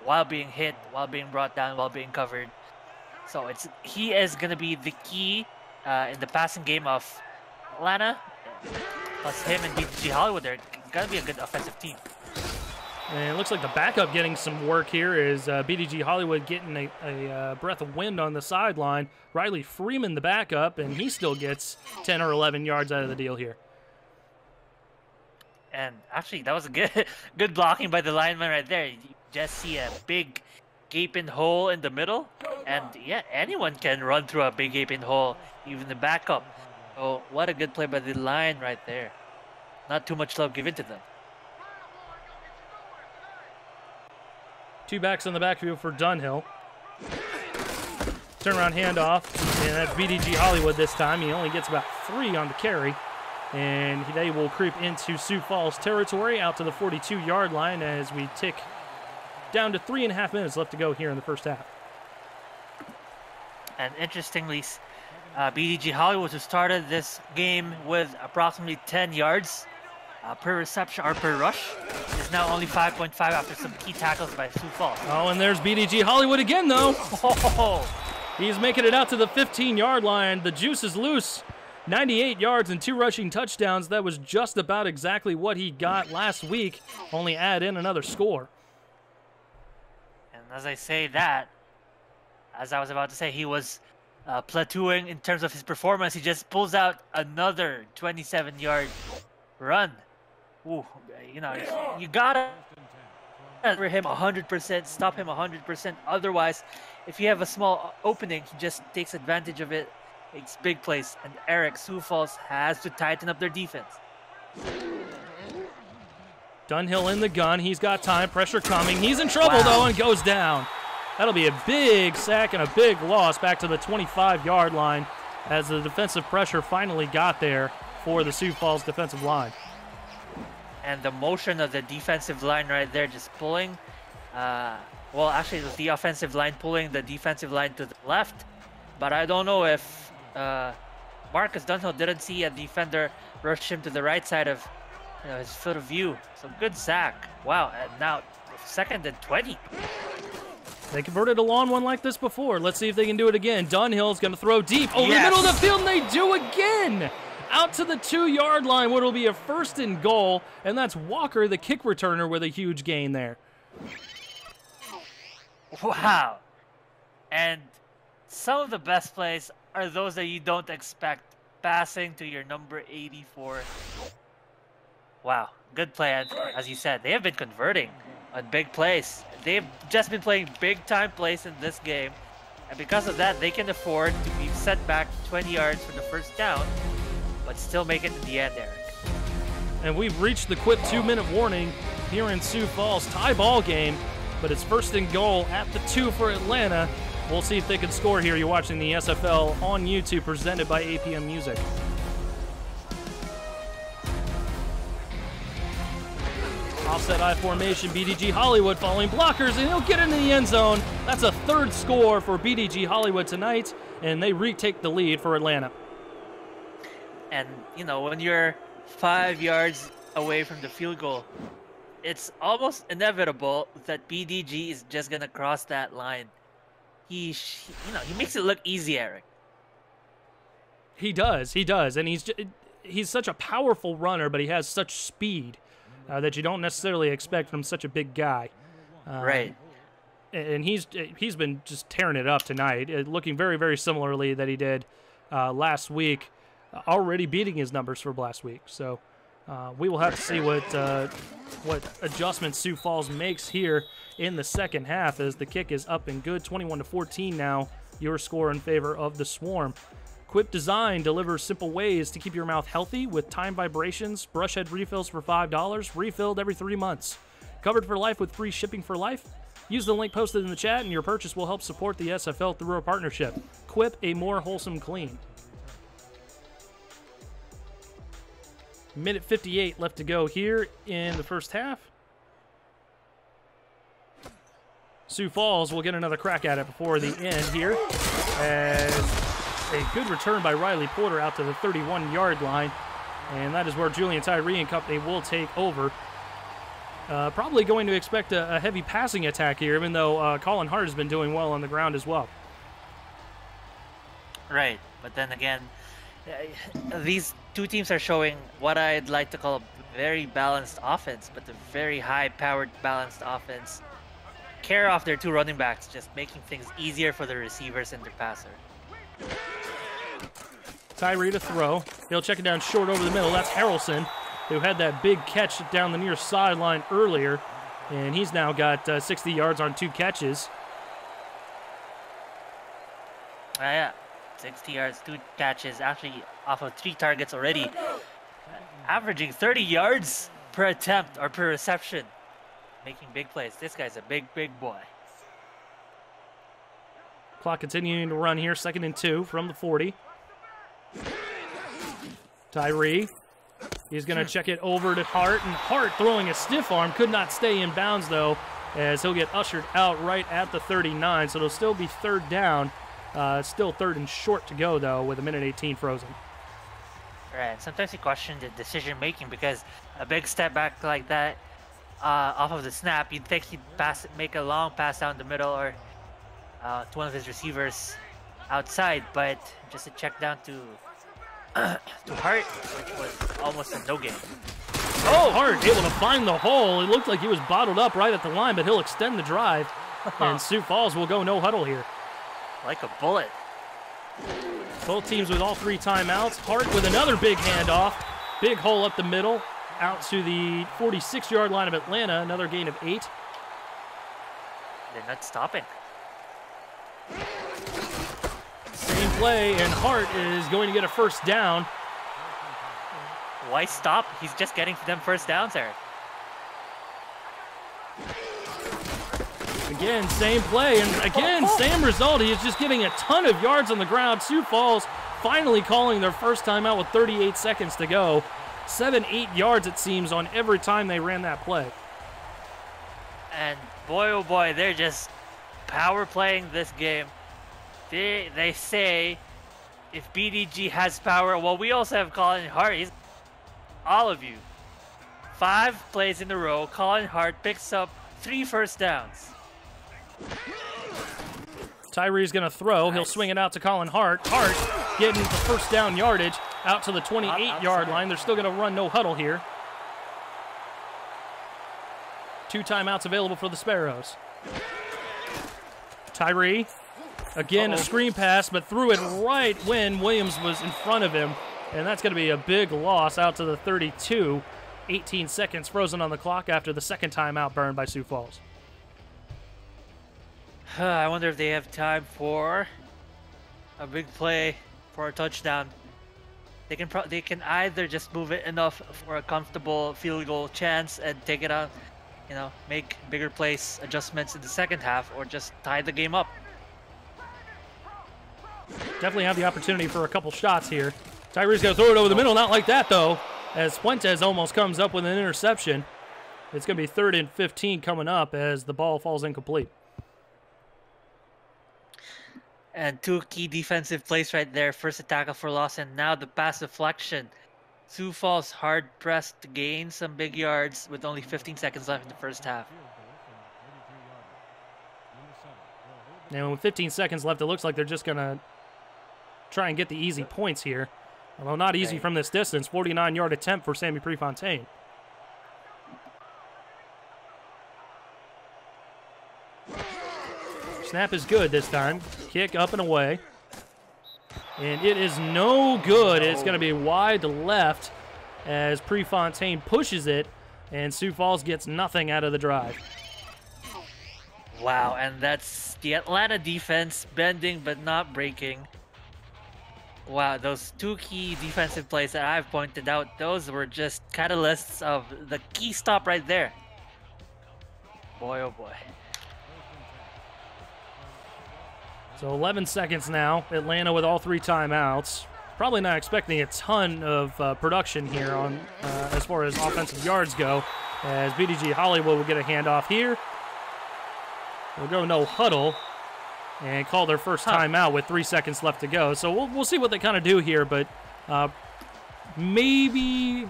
while being hit, while being brought down, while being covered. So he is going to be the key in the passing game of Atlanta. Plus him and BDG Hollywood, they're going to be a good offensive team. And it looks like the backup getting some work here is BDG Hollywood getting a breath of wind on the sideline. Riley Freeman, the backup, and he still gets 10 or 11 yards out of the deal here. And actually, that was a good blocking by the lineman right there. You just see a big gaping hole in the middle. And yeah, anyone can run through a big gaping hole, even the backup. Oh, what a good play by the line right there. Not too much love given to them. 2 backs on the backfield for Dunhill. Turnaround handoff, and that's BDG Hollywood this time. He only gets about 3 on the carry. And they will creep into Sioux Falls territory out to the 42-yard line as we tick down to 3.5 minutes left to go here in the first half. And interestingly, BDG Hollywood, who started this game with approximately 10 yards per reception or per rush, is now only 5.5 after some key tackles by Sioux Falls. Oh, and there's BDG Hollywood again, though. He's making it out to the 15-yard line. The juice is loose. 98 yards and 2 rushing touchdowns. That was just about exactly what he got last week. Only add in another score. And as I say that, as I was about to say, he was plateauing in terms of his performance. He just pulls out another 27-yard run. Ooh, you gotta for him 100%, stop him 100%. Otherwise, if you have a small opening, he just takes advantage of it. Makes big plays, and Eric, Sioux Falls has to tighten up their defense. Dunhill in the gun. He's got time. Pressure coming. He's in trouble, though, and goes down. That'll be a big sack and a big loss back to the 25-yard line as the defensive pressure finally got there for the Sioux Falls defensive line. And the motion of the defensive line right there, just pulling. Well, actually, it was the offensive line pulling the defensive line to the left. But I don't know if Marcus Dunhill didn't see a defender rush him to the right side of his field of view. So good sack. Wow, and now 2nd and 20. They converted a long one like this before. Let's see if they can do it again. Dunhill's going to throw deep over Yes. the middle of the field, and they do again. Out to the 2-yard line, what will be a 1st and goal, and that's Walker, the kick returner, with a huge gain there. Wow. And some of the best plays are those that you don't expect. Passing to your number 84. Wow, good play. As you said, they have been converting on big plays. They've just been playing big-time plays in this game. And because of that, they can afford to be set back 20 yards for the 1st down, but still make it in the end, Eric. And we've reached the quick 2-minute warning here in Sioux Falls. Tie ball game, but it's 1st and goal at the 2 for Atlanta. We'll see if they can score here. You're watching the SFL on YouTube, presented by APM Music. Offset I formation, BDG Hollywood following blockers, and he'll get into the end zone. That's a 3rd score for BDG Hollywood tonight, and they retake the lead for Atlanta. And, when you're 5 yards away from the field goal, it's almost inevitable that BDG is just going to cross that line. He makes it look easy, Eric. He does, and he's such a powerful runner, but he has such speed that you don't necessarily expect from such a big guy. Right. And he's been just tearing it up tonight, looking very, very similarly that he did last week, already beating his numbers from last week. So we will have to see what adjustments Sioux Falls makes here in the 2nd half, as the kick is up and good. 21-14 now, your score in favor of the Swarm. Quip Design delivers simple ways to keep your mouth healthy with time vibrations, brush head refills for $5, refilled every 3 months. Covered for life with free shipping for life. Use the link posted in the chat, and your purchase will help support the SFL through our partnership. Quip, a more wholesome clean. Minute 58 left to go here in the 1st half. Sioux Falls will get another crack at it before the end here, as a good return by Riley Porter out to the 31-yard line, and that is where Julian Tyree and company will take over. Probably going to expect a heavy passing attack here, even though Colin Hart has been doing well on the ground as well. Right, but then again, these two teams are showing what I'd like to call a very balanced offense, but a very high-powered balanced offense. Care off their 2 running backs, just making things easier for the receivers and their passer. Tyree to throw. He'll check it down short over the middle. That's Harrelson, who had that big catch down the near sideline earlier, and he's now got 60 yards on 2 catches. Yeah, 60 yards, 2 catches, actually off of 3 targets already. Averaging 30 yards per attempt or per reception. Making big plays. This guy's a big, big boy. Clock continuing to run here. 2nd and 2 from the 40. Tyree. He's going to check it over to Hart, and Hart throwing a stiff arm. Could not stay in bounds, though, as he'll get ushered out right at the 39. So it'll still be 3rd down. Still 3rd and short to go, though, with 1:18 frozen. Right. Sometimes you question the decision-making, because a big step back like that, off of the snap, you'd think he'd make a long pass down the middle, or to one of his receivers outside, but just a check down to Hart, which was almost a no gain. Oh, Hart able to find the hole. It looked like he was bottled up right at the line, but he'll extend the drive, and Sioux Falls will go no huddle here. Like a bullet. Both teams with all 3 timeouts. Hart with another big handoff. Big hole up the middle. Out to the 46-yard line of Atlanta. Another gain of 8. They're not stopping. Same play, and Hart is going to get a 1st down. Why stop? He's just getting them 1st downs, Eric. Again, same play, and again, same result. He is just getting a ton of yards on the ground. Sioux Falls finally calling their first timeout with 38 seconds to go. 7-8 yards, it seems, on every time they ran that play. And boy, oh boy, they're just power playing this game. They say if BDG has power, well, we also have Colin Hart. All of you. 5 plays in a row, Colin Hart picks up 3 first downs. Tyree's going to throw. Nice. He'll swing it out to Colin Hart. Hart getting the first down yardage out to the 28-yard line. They're still going to run no huddle here. 2 timeouts available for the Sparrows. Tyree, again, a screen pass, but threw it right when Williams was in front of him. And that's going to be a big loss out to the 32. 18 seconds frozen on the clock after the second timeout burned by Sioux Falls. I wonder if they have time for a big play for a touchdown. They can either just move it enough for a comfortable field goal chance and take it out, you know, make bigger plays, adjustments in the second half, or just tie the game up. Definitely have the opportunity for a couple shots here. Tyree's going to throw it over the middle. Not like that, though, as Fuentes almost comes up with an interception. It's going to be 3rd and 15 coming up as the ball falls incomplete. And 2 key defensive plays right there. First, a tackle for loss, and now the pass deflection. Sioux Falls hard-pressed to gain some big yards with only 15 seconds left in the first half. And with 15 seconds left, it looks like they're just going to try and get the easy points here. Although not easy from this distance. 49-yard attempt for Sammy Prefontaine. Snap is good this time. Kick up and away. And it is no good. It's going to be wide to left as Prefontaine pushes it, and Sioux Falls gets nothing out of the drive. Wow, and that's the Atlanta defense bending but not breaking. Wow, those 2 key defensive plays that I've pointed out, those were just catalysts of the key stop right there. Boy, oh boy. So 11 seconds now. Atlanta with all 3 timeouts. Probably not expecting a ton of production here on as far as offensive yards go, as BDG Hollywood will get a handoff here. We'll go no huddle and call their first timeout with 3 seconds left to go. So we'll see what they kind of do here, but maybe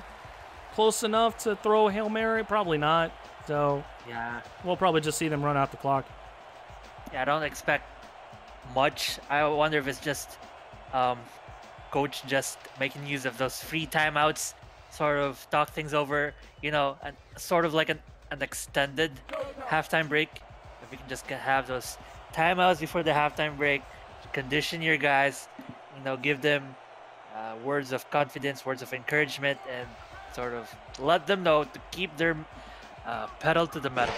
close enough to throw a Hail Mary. Probably not. So yeah, we'll probably just see them run out the clock. Yeah, I don't expect much. I wonder if it's just coach just making use of those free timeouts, sort of talk things over, you know, and sort of like an extended halftime break. If we can just have those timeouts before the halftime break, condition your guys, you know, give them words of confidence, words of encouragement, and sort of let them know to keep their pedal to the metal.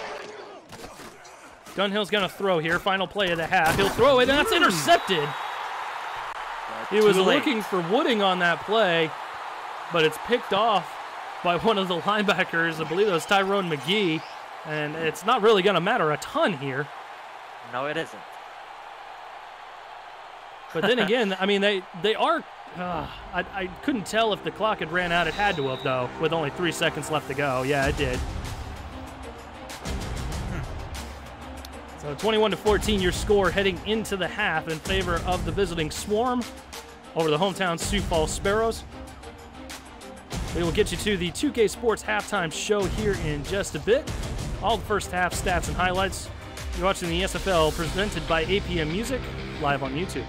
Dunhill's going to throw here. Final play of the half. He'll throw it, and that's intercepted. He was looking for Wooding on that play, but it's picked off by one of the linebackers. I believe it was Tyrone McGee, and it's not really going to matter a ton here. No, it isn't. But then again, I mean, they are... I couldn't tell if the clock had ran out. It had to have, though, with only 3 seconds left to go. Yeah, it did. So 21-14, your score heading into the half in favor of the visiting Swarm over the hometown Sioux Falls Sparrows. We will get you to the 2K Sports halftime show here in just a bit. All the first half stats and highlights. You're watching the SFL presented by APM Music live on YouTube.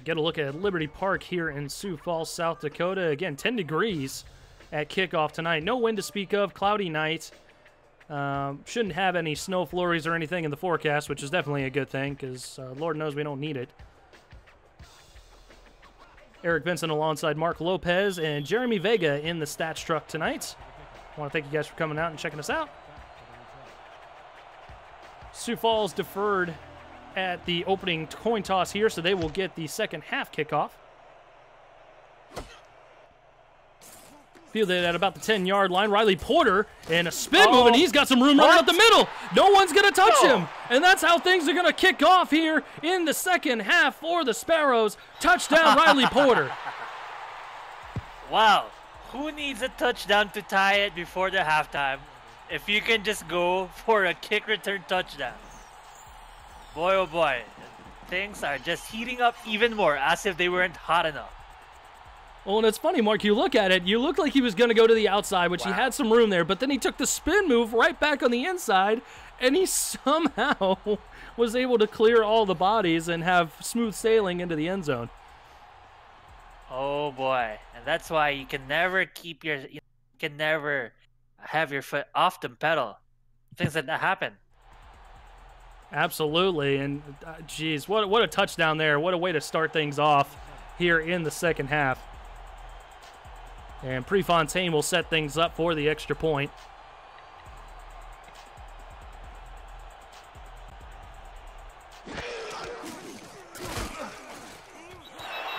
Get a look at Liberty Park here in Sioux Falls, South Dakota. Again, 10 degrees at kickoff tonight. No wind to speak of, cloudy night. Shouldn't have any snow flurries or anything in the forecast, which is definitely a good thing because Lord knows we don't need it. Eric Vincent alongside Mark Lopez and Jeremy Vega in the stats truck tonight. I want to thank you guys for coming out and checking us out. Sioux Falls deferred at the opening coin toss here, so they will get the second half kickoff. Fielded at about the 10-yard line. Riley Porter and a spin move, and he's got some room running up the middle. No one's going to touch him. And that's how things are going to kick off here in the second half for the Sparrows. Touchdown, Riley Porter. Wow. Who needs a touchdown to tie it before the halftime if you can just go for a kick return touchdown? Boy, oh boy. Things are just heating up even more as if they weren't hot enough. Well, and it's funny, Mark, you look at it, you look like he was going to go to the outside, which he had some room there, but then he took the spin move right back on the inside, and he somehow was able to clear all the bodies and have smooth sailing into the end zone. Oh boy. And that's why you can never have your foot off the pedal. Things like that happen. Absolutely, and geez, what a touchdown there. What a way to start things off here in the second half. And Prefontaine will set things up for the extra point.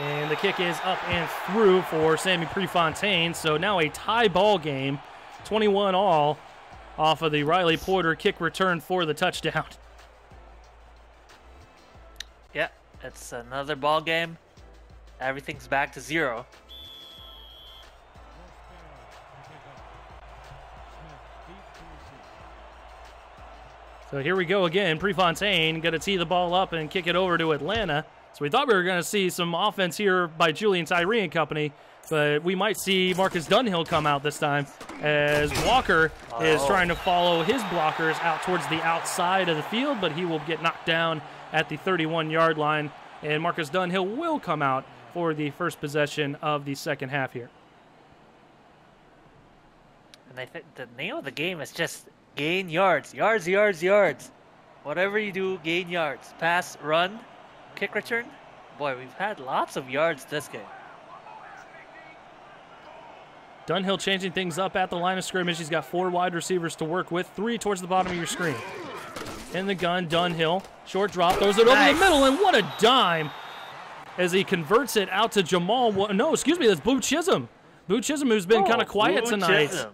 And the kick is up and through for Sammy Prefontaine. So now a tie ball game, 21 all, off of the Riley Porter kick return for the touchdown. Yeah, it's another ball game. Everything's back to 0. So here we go again. Prefontaine going to tee the ball up and kick it over to Atlanta. So we thought we were going to see some offense here by Julian Tyree and company, but we might see Marcus Dunhill come out this time as Walker is trying to follow his blockers out towards the outside of the field, but he will get knocked down at the 31-yard line, and Marcus Dunhill will come out for the first possession of the second half here. And I think the name of the game is just gain yards. Yards, yards, yards. Whatever you do, gain yards. Pass, run, kick return. Boy, we've had lots of yards this game. Dunhill changing things up at the line of scrimmage. He's got 4 wide receivers to work with, 3 towards the bottom of your screen. In the gun, Dunhill. Short drop, throws it over the middle, and what a dime as he converts it out to Jamal. No, excuse me, that's Boo Chisholm. Boo Chisholm, who's been kind of quiet tonight. Chisholm.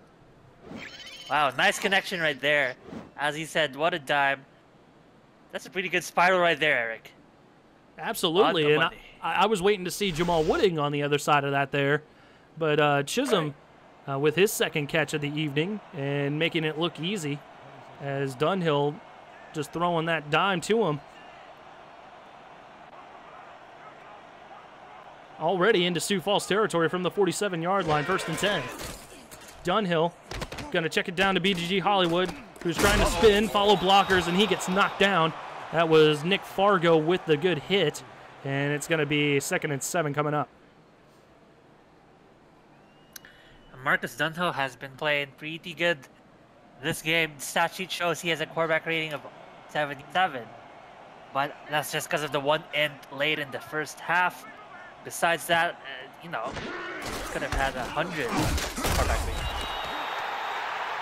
Wow, nice connection right there. As he said, what a dime. That's a pretty good spiral right there, Eric. Absolutely, and I was waiting to see Jamal Wooding on the other side of that there. But Chisholm with his second catch of the evening and making it look easy as Dunhill just throwing that dime to him. Already into Sioux Falls territory from the 47-yard line, 1st and 10. Dunhill going to check it down to BGG Hollywood, who's trying to spin, follow blockers, and he gets knocked down. That was Nick Fargo with the good hit, and it's going to be 2nd and 7 coming up. Marcus Dunhill has been playing pretty good this game. The stat sheet shows he has a quarterback rating of 77, but that's just because of the one end late in the first half. Besides that, could have had 100 quarterback rating.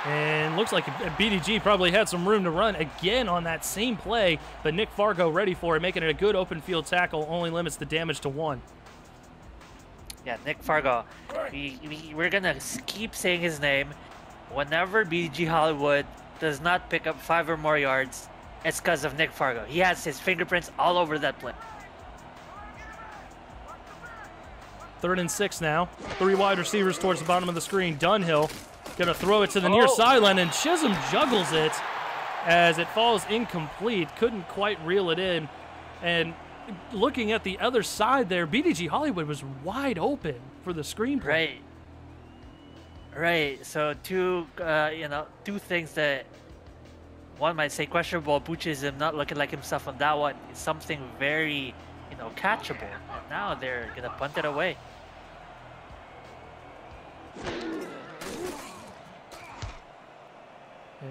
And looks like BDG probably had some room to run again on that same play, but Nick Fargo ready for it, making it a good open field tackle, only limits the damage to 1. Yeah, Nick Fargo. We're going to keep saying his name. Whenever BDG Hollywood does not pick up 5 or more yards, it's because of Nick Fargo. He has his fingerprints all over that play. 3rd and 6 now. 3 wide receivers towards the bottom of the screen. Dunhill going to throw it to the near sideline, and Chisholm juggles it as it falls incomplete. Couldn't quite reel it in. And looking at the other side there, BDG Hollywood was wide open for the screen play. Right. So two things that one might say questionable. Boo Chisholm not looking like himself on that one is something very, catchable. And now they're gonna punt it away.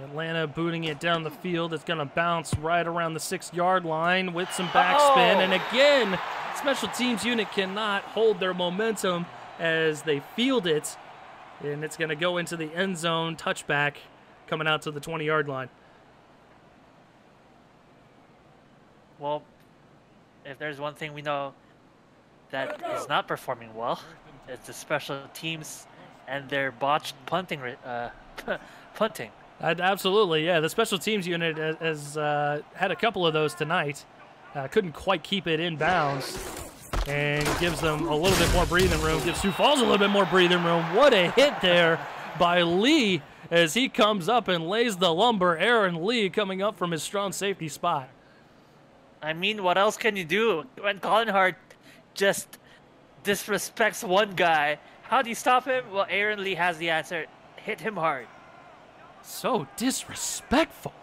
Atlanta booting it down the field. It's going to bounce right around the 6-yard line with some backspin. And again, special teams unit cannot hold their momentum as they field it. And it's going to go into the end zone, touchback, coming out to the 20-yard line. Well, if there's one thing we know that is not performing well, it's the special teams and their botched punting. Punting. Absolutely, yeah. The special teams unit has had a couple of those tonight. Couldn't quite keep it in bounds, and gives them a little bit more breathing room. Gives Sioux Falls a little bit more breathing room. What a hit there by Lee as he comes up and lays the lumber. Aaron Lee coming up from his strong safety spot. I mean, what else can you do when Colin Hart just disrespects one guy? How do you stop him? Well, Aaron Lee has the answer. Hit him hard. So disrespectful.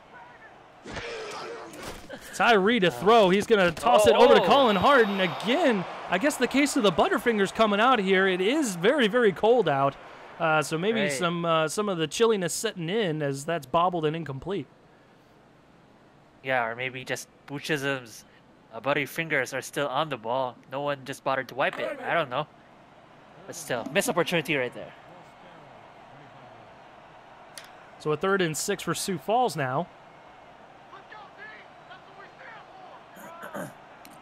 Tyree to throw. He's going to toss it over to Colin Hart. And again, I guess the case of the Butterfingers coming out here. It is very, very cold out. So maybe some of the chilliness setting in as that's bobbled and incomplete. Yeah, or maybe just Butchism's Butterfingers are still on the ball. No one just bothered to wipe it. I don't know. But still, missed opportunity right there. So a 3rd and 6 for Sioux Falls now.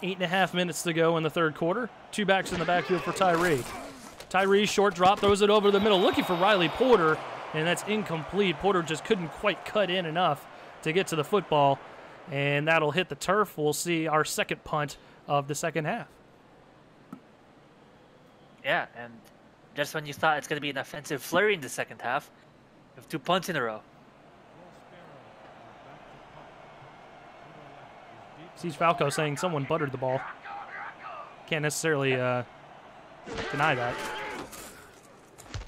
8.5 minutes to go in the 3rd quarter. 2 backs in the backfield for Tyree. Tyree, short drop, throws it over the middle, looking for Riley Porter, and that's incomplete. Porter just couldn't quite cut in enough to get to the football, and that'll hit the turf. We'll see our second punt of the second half. Yeah, and just when you thought it's going to be an offensive flurry in the second half, we have 2 punts in a row. Siege Falco saying someone buttered the ball. Can't necessarily deny that.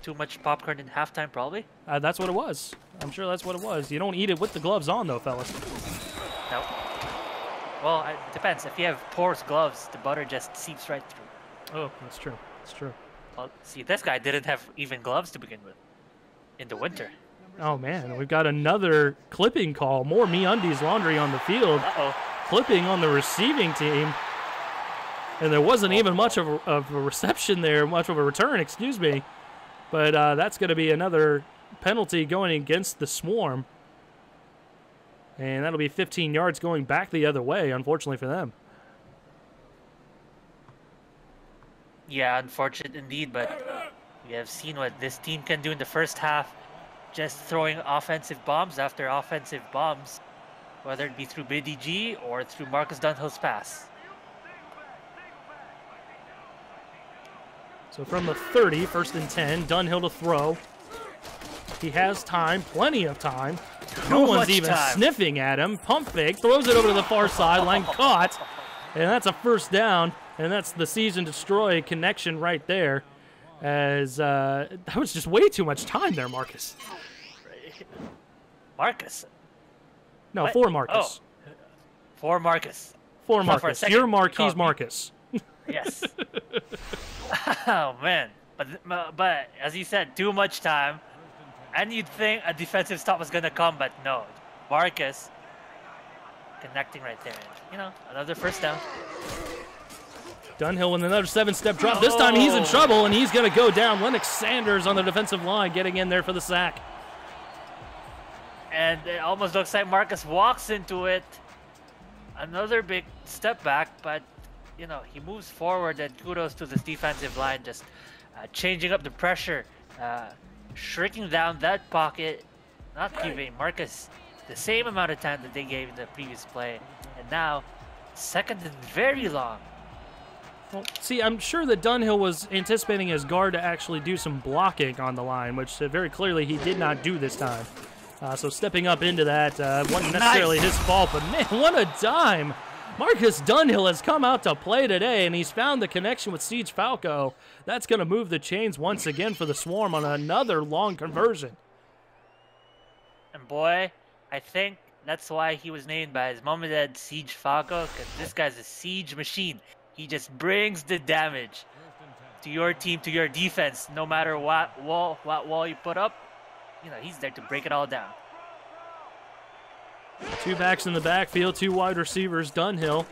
Too much popcorn in halftime, probably? That's what it was. I'm sure that's what it was. You don't eat it with the gloves on, though, fellas. No. Well, it depends. If you have porous gloves, the butter just seeps right through. Oh, that's true. That's true. Well, see, this guy didn't have even gloves to begin with in the winter. Oh, man. We've got another clipping call. More MeUndies laundry on the field. Uh-oh. Clipping on the receiving team. And there wasn't even much of a reception there, much of a return, excuse me. But that's going to be another penalty going against the Swarm. And that'll be 15 yards going back the other way, unfortunately for them. Yeah, unfortunate indeed, but we have seen what this team can do in the first half. Just throwing offensive bombs after offensive bombs, whether it be through BDG or through Marcus Dunhill's pass. So from the 30, 1st and 10, Dunhill to throw. He has time, plenty of time. No one's even sniffing at him. Pump fake, throws it over to the far sideline, caught. And that's a first down. And that's the season destroy connection right there. As that was just way too much time there, Marcus. Marcus? No, what? For Marcus. Oh. For Marcus. For Marcus. Your Mark, he's Marcus. Yes. Oh, man. But as you said, too much time. And you'd think a defensive stop was going to come, but no. Marcus connecting right there. You know, another first down. Dunhill with another 7-step drop. This time he's in trouble, and he's going to go down. Lennox Sanders on the defensive line getting in there for the sack. And it almost looks like Marcus walks into it. Another big step back, but, you know, he moves forward, and kudos to this defensive line, just changing up the pressure, shrinking down that pocket, not giving Marcus the same amount of time that they gave in the previous play. And now, second and very long. Well, see, I'm sure that Dunhill was anticipating his guard to actually do some blocking on the line, which very clearly he did not do this time. So stepping up into that wasn't necessarily his fault, but man, what a dime. Marcus Dunhill has come out to play today, and he's found the connection with Siege Falco. That's going to move the chains once again for the Swarm on another long conversion. And boy, I think that's why he was named by his mom and dad Siege Falco, because this guy's a siege machine. He just brings the damage to your team, to your defense. No matter what wall you put up, you know, he's there to break it all down. 2 backs in the backfield, 2 wide receivers. Dunhill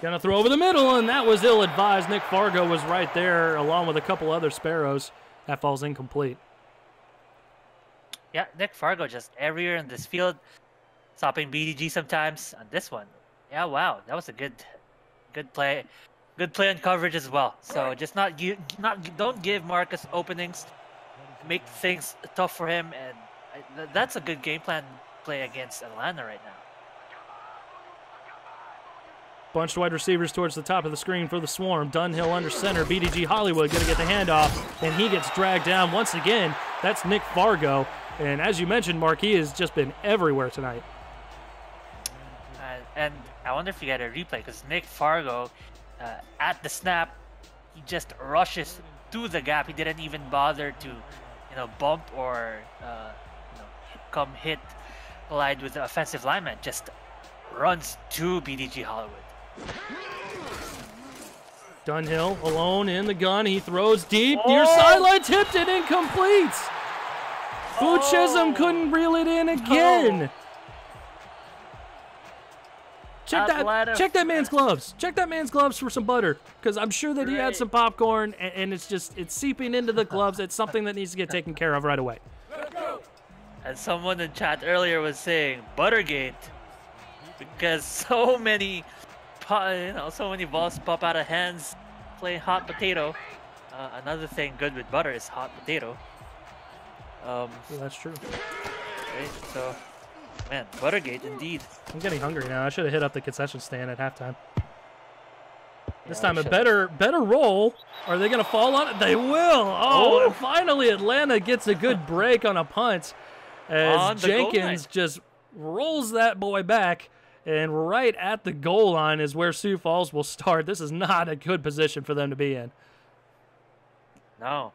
gonna throw over the middle, and that was ill-advised. Nick Fargo was right there, along with a couple other Sparrows. That falls incomplete. Yeah, Nick Fargo just everywhere in this field, stopping BDG sometimes. On this one, yeah, wow, that was a good play. Good play on coverage as well. So just don't give Marcus openings, make things tough for him, and that's a good game plan play against Atlanta right now. Bunched wide receivers towards the top of the screen for the Swarm. Dunhill under center. BDG Hollywood going to get the handoff, and he gets dragged down once again. That's Nick Fargo. And as you mentioned, Mark, he has just been everywhere tonight. And I wonder if you get a replay, because Nick Fargo, at the snap, he just rushes through the gap. He didn't even bother to, bump or come collide with the offensive lineman. Just runs to BDG Hollywood. Dunhill alone in the gun. He throws deep near sideline, tipped it, incomplete. Boo Chisholm couldn't reel it in again. Check that man's gloves. Check that man's gloves for some butter, because I'm sure that he had some popcorn, and it's seeping into the gloves. It's something that needs to get taken care of right away. And someone in chat earlier was saying Buttergate, because so many balls pop out of hands playing hot potato. Another thing good with butter is hot potato. That's true. Right, so, man, Buttergate indeed. I'm getting hungry now. I should have hit up the concession stand at halftime. This time a better roll. Are they going to fall on it? They will. Oh, and finally Atlanta gets a good break on a punt as Jenkins just rolls that boy back. And right at the goal line is where Sioux Falls will start. This is not a good position for them to be in. No.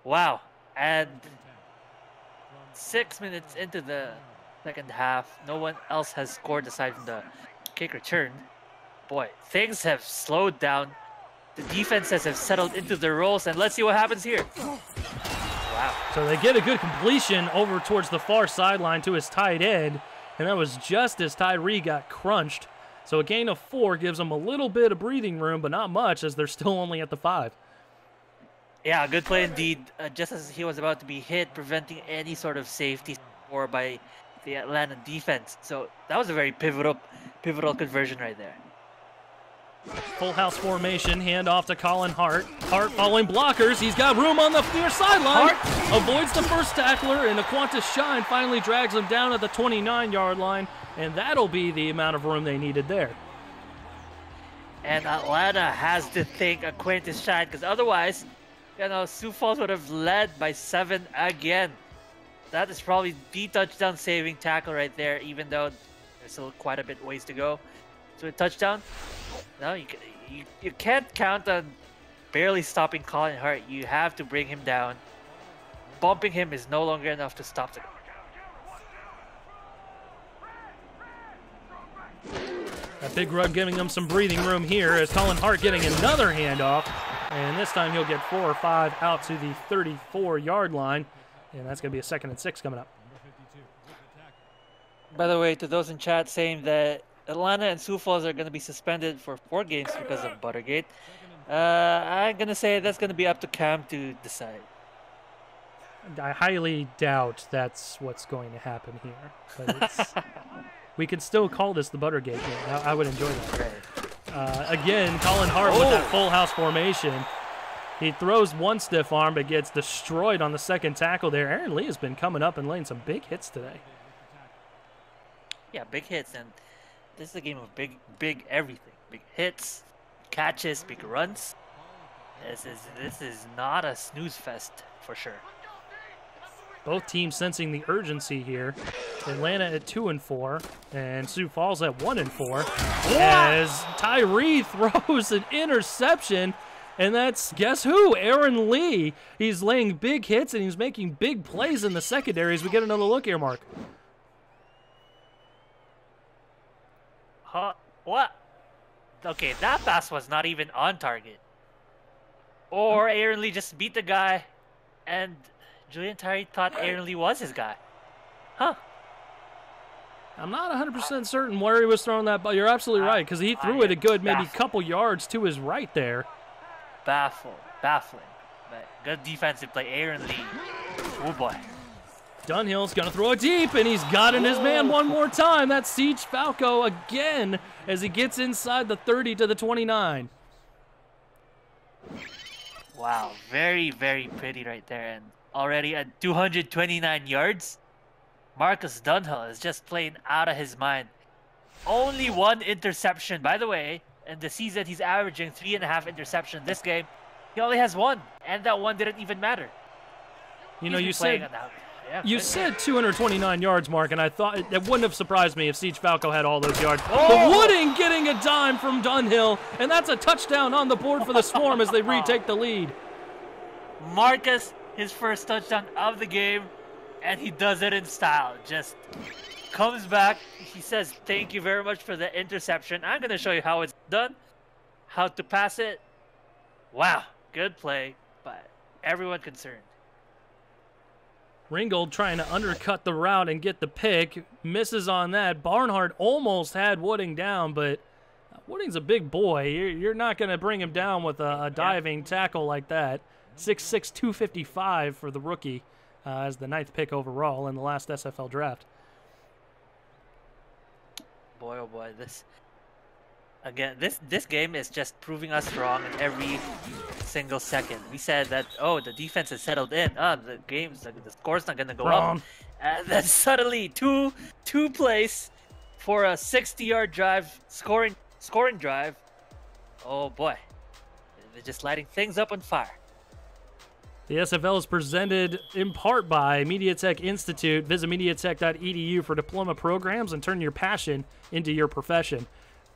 Wow. And 6 minutes into the second half, no one else has scored aside from the kick return. Boy, things have slowed down. The defenses have settled into their roles, and let's see what happens here. Wow. So they get a good completion over towards the far sideline to his tight end. And that was just as Tyree got crunched. So a gain of 4 gives them a little bit of breathing room, but not much, as they're still only at the 5. Yeah, good play indeed. Just as he was about to be hit, preventing any sort of safety or by the Atlanta defense. So that was a very pivotal conversion right there. Full house formation, hand off to Colin Hart. Hart following blockers. He's got room on the near sideline. Avoids the first tackler, and Aquantis Shine finally drags him down at the 29-yard line, and that'll be the amount of room they needed there. And Atlanta has to thank Aquantis Shine, because otherwise, Sioux Falls would have led by 7 again. That is probably the touchdown-saving tackle right there, even though there's still quite a bit ways to go to a touchdown. No, you can't count on barely stopping Colin Hart. You have to bring him down. Bumping him is no longer enough to stop the. That big run giving them some breathing room here as Colin Hart getting another handoff. And this time he'll get 4 or 5 out to the 34-yard line. And that's going to be a 2nd and 6 coming up. By the way, to those in chat saying that Atlanta and Sioux Falls are going to be suspended for 4 games because of Buttergate, I'm going to say that's going to be up to Cam to decide. I highly doubt that's what's going to happen here. But we could still call this the Buttergate game. I would enjoy that. Again, Colin Hart with that full house formation. He throws one stiff arm but gets destroyed on the second tackle there. Aaron Lee has been coming up and laying some big hits today. Yeah, big hits, and this is a game of big everything. Big hits, catches, big runs. This is not a snooze fest for sure. Both teams sensing the urgency here. Atlanta at 2-4, and Sioux Falls at 1-4. As Tyree throws an interception, and that's, guess who? Aaron Lee. He's laying big hits, and he's making big plays in the secondary as we get another look here, Mark. What? okay, that pass was not even on target. Or Aaron Lee just beat the guy, and Julian Tyree thought Aaron Lee was his guy. Huh. I'm not 100% certain where he was throwing that ball. You're absolutely right, because he threw it a good maybe couple yards to his right there. Baffling. But good defensive play, Aaron Lee. Oh boy. Dunhill's going to throw it deep, and he's got in his man one more time. That's Siege Falco again as he gets inside the 30 to the 29. Wow, very, very pretty right there. And already at 229 yards, Marcus Dunhill is just playing out of his mind. Only one interception. By the way, in the season, he's averaging 3.5 interceptions. This game, he only has one, and that one didn't even matter. You know, you said 229 yards, Mark, and I thought it wouldn't have surprised me if Siege Falco had all those yards. Oh! But Wooding getting a dime from Dunhill, and that's a touchdown on the board for the Swarm as they retake the lead. Marcus, his first touchdown of the game, and he does it in style. Just comes back. He says, thank you very much for the interception. I'm going to show you how it's done, how to pass it. Wow, good play, but everyone concerned. Ringgold trying to undercut the route and get the pick. Misses on that. Barnhart almost had Wooding down, but Wooding's a big boy. You're not going to bring him down with a diving tackle like that. 6'6", 255 for the rookie as the 9th pick overall in the last SFL draft. Boy, oh boy, this game is just proving us wrong in every single second. We said that, oh, the defense is settled in. The score's not gonna go up. And then suddenly two plays for a 60-yard drive, scoring drive. Oh boy, they're just lighting things up on fire. The SFL is presented in part by MediaTek Institute. Visit mediatek.edu for diploma programs and turn your passion into your profession.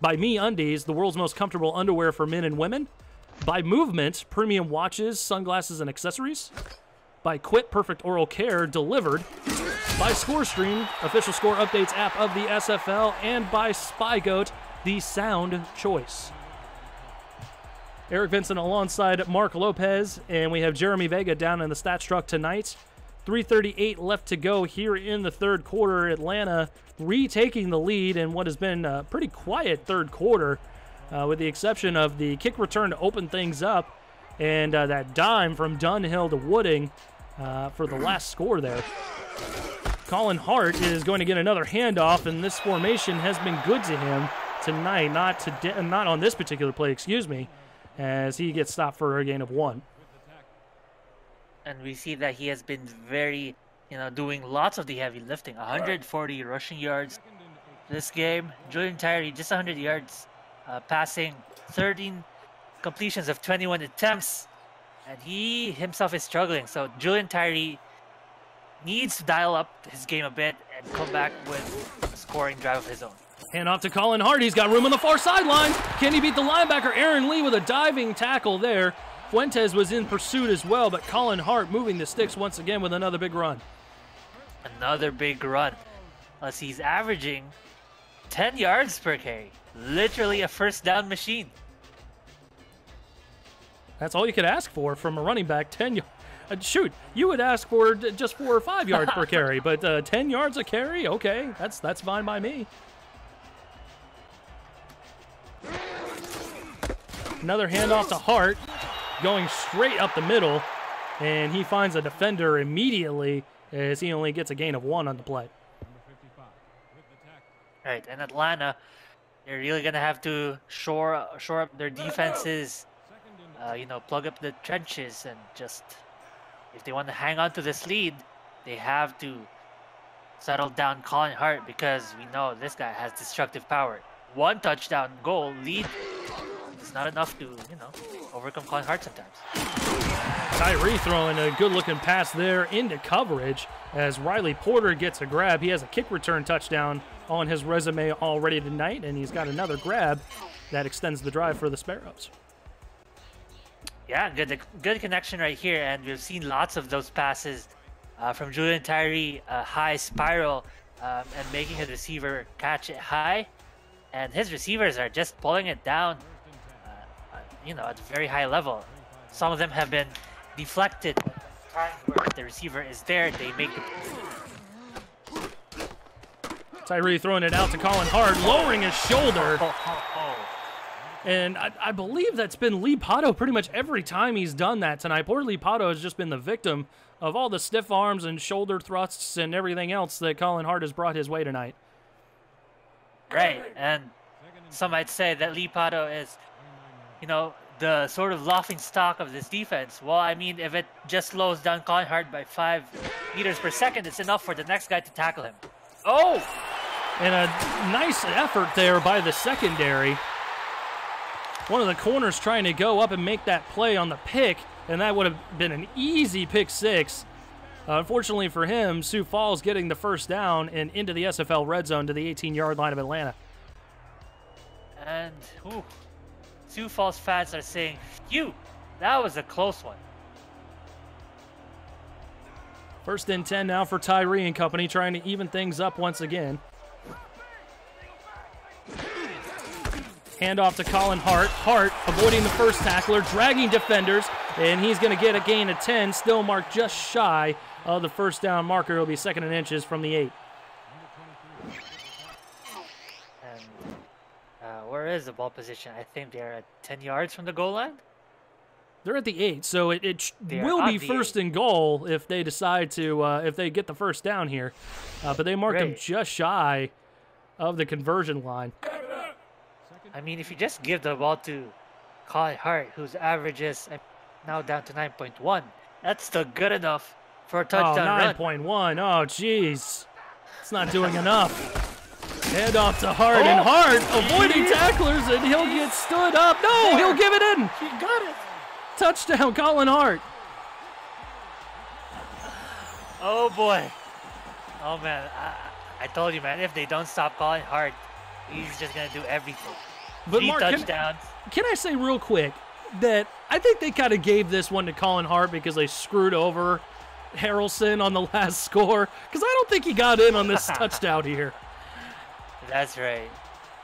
By MeUndies, the world's most comfortable underwear for men and women. By Movement, premium watches, sunglasses, and accessories. By Quit Perfect Oral Care, delivered. By ScoreStream, official score updates app of the SFL. And by SpyGoat, the sound choice. Eric Vincent alongside Mark Lopez, and we have Jeremy Vega down in the stats truck tonight. 3:38 left to go here in the third quarter. Atlanta retaking the lead in what has been a pretty quiet third quarter, with the exception of the kick return to open things up and that dime from Dunhill to Wooding for the last score there. Colin Hart is going to get another handoff, and this formation has been good to him tonight, not on this particular play, excuse me, as he gets stopped for a gain of 1. And we see that he has been very, doing lots of the heavy lifting. 140 rushing yards this game. Julian Tyree, just 100 yards, passing 13 completions of 21 attempts. And he himself is struggling. So Julian Tyree needs to dial up his game a bit and come back with a scoring drive of his own. Hand off to Colin Hart. He's got room on the far sideline. Can he beat the linebacker Aaron Lee with a diving tackle there? Fuentes was in pursuit as well, but Colin Hart moving the sticks once again with another big run. Another big run. Plus he's averaging 10 yards per carry. Literally a first down machine. That's all you could ask for from a running back. 10 yards. Shoot, you would ask for just 4 or 5 yards per carry, but 10 yards a carry? Okay, that's fine by me. Another handoff to Hart, going straight up the middle, and he finds a defender immediately as he only gets a gain of 1 on the play. All right, and Atlanta, they're really going to have to shore up their defenses, plug up the trenches, and just, if they want to hang on to this lead, they have to settle down Colin Hart, because we know this guy has destructive power. 1 touchdown goal lead is not enough to, overcome Colin Hart sometimes. Tyree throwing a good-looking pass there into coverage as Riley Porter gets a grab. He has a kick return touchdown on his resume already tonight, and he's got another grab that extends the drive for the Sparrows. Yeah, good connection right here, and we've seen lots of those passes from Julian Tyree, high spiral, and making a receiver catch it high. and his receivers are just pulling it down, you know, at a very high level. Some of them have been deflected. Times where the receiver is there, they make the... Tyree throwing it out to Colin Hart, lowering his shoulder. And I believe that's been Lee Pato pretty much every time he's done that tonight. Poor Lee Pato has just been the victim of all the stiff arms and shoulder thrusts and everything else that Colin Hart has brought his way tonight. Right, and some might say that Lee Pato is, you know, the sort of laughing stock of this defense. Well, I mean, if it just slows down Colin Hart by 5 meters per second, it's enough for the next guy to tackle him. Oh! And a nice effort there by the secondary. One of the corners trying to go up and make that play on the pick, and that would have been an easy pick six. Unfortunately for him, Sioux Falls getting the first down and into the SFL red zone to the 18-yard line of Atlanta. And Sioux Falls fans are saying, phew, that was a close one. First and 10 now for Tyree and company, trying to even things up once again. Handoff to Colin Hart. Hart avoiding the first tackler, dragging defenders, and he's going to get a gain of 10, still marked just shy of the first down marker. It'll be 2nd and inches from the 8. And where is the ball position? I think they're at 10 yards from the goal line. They're at the 8, so it will be first and goal if they decide to, if they get the first down here. But they marked them just shy of the conversion line. I mean, if you just give the ball to Colin Hart, whose average is now down to 9.1, that's still good enough for a touchdown run. 9.1. Oh, jeez. It's not doing enough. Hand off to Hart, and Hart avoiding tacklers, and he'll get stood up. No, he'll give it in. He got it. Touchdown, Colin Hart. Oh, boy. Oh, man. I told you, man, if they don't stop Colin Hart, he's just going to do everything. But 3 Mark, touchdowns. Can I say real quick that I think they kind of gave this one to Colin Hart because they screwed over Harrelson on the last score? Because I don't think he got in on this touchdown here. That's right.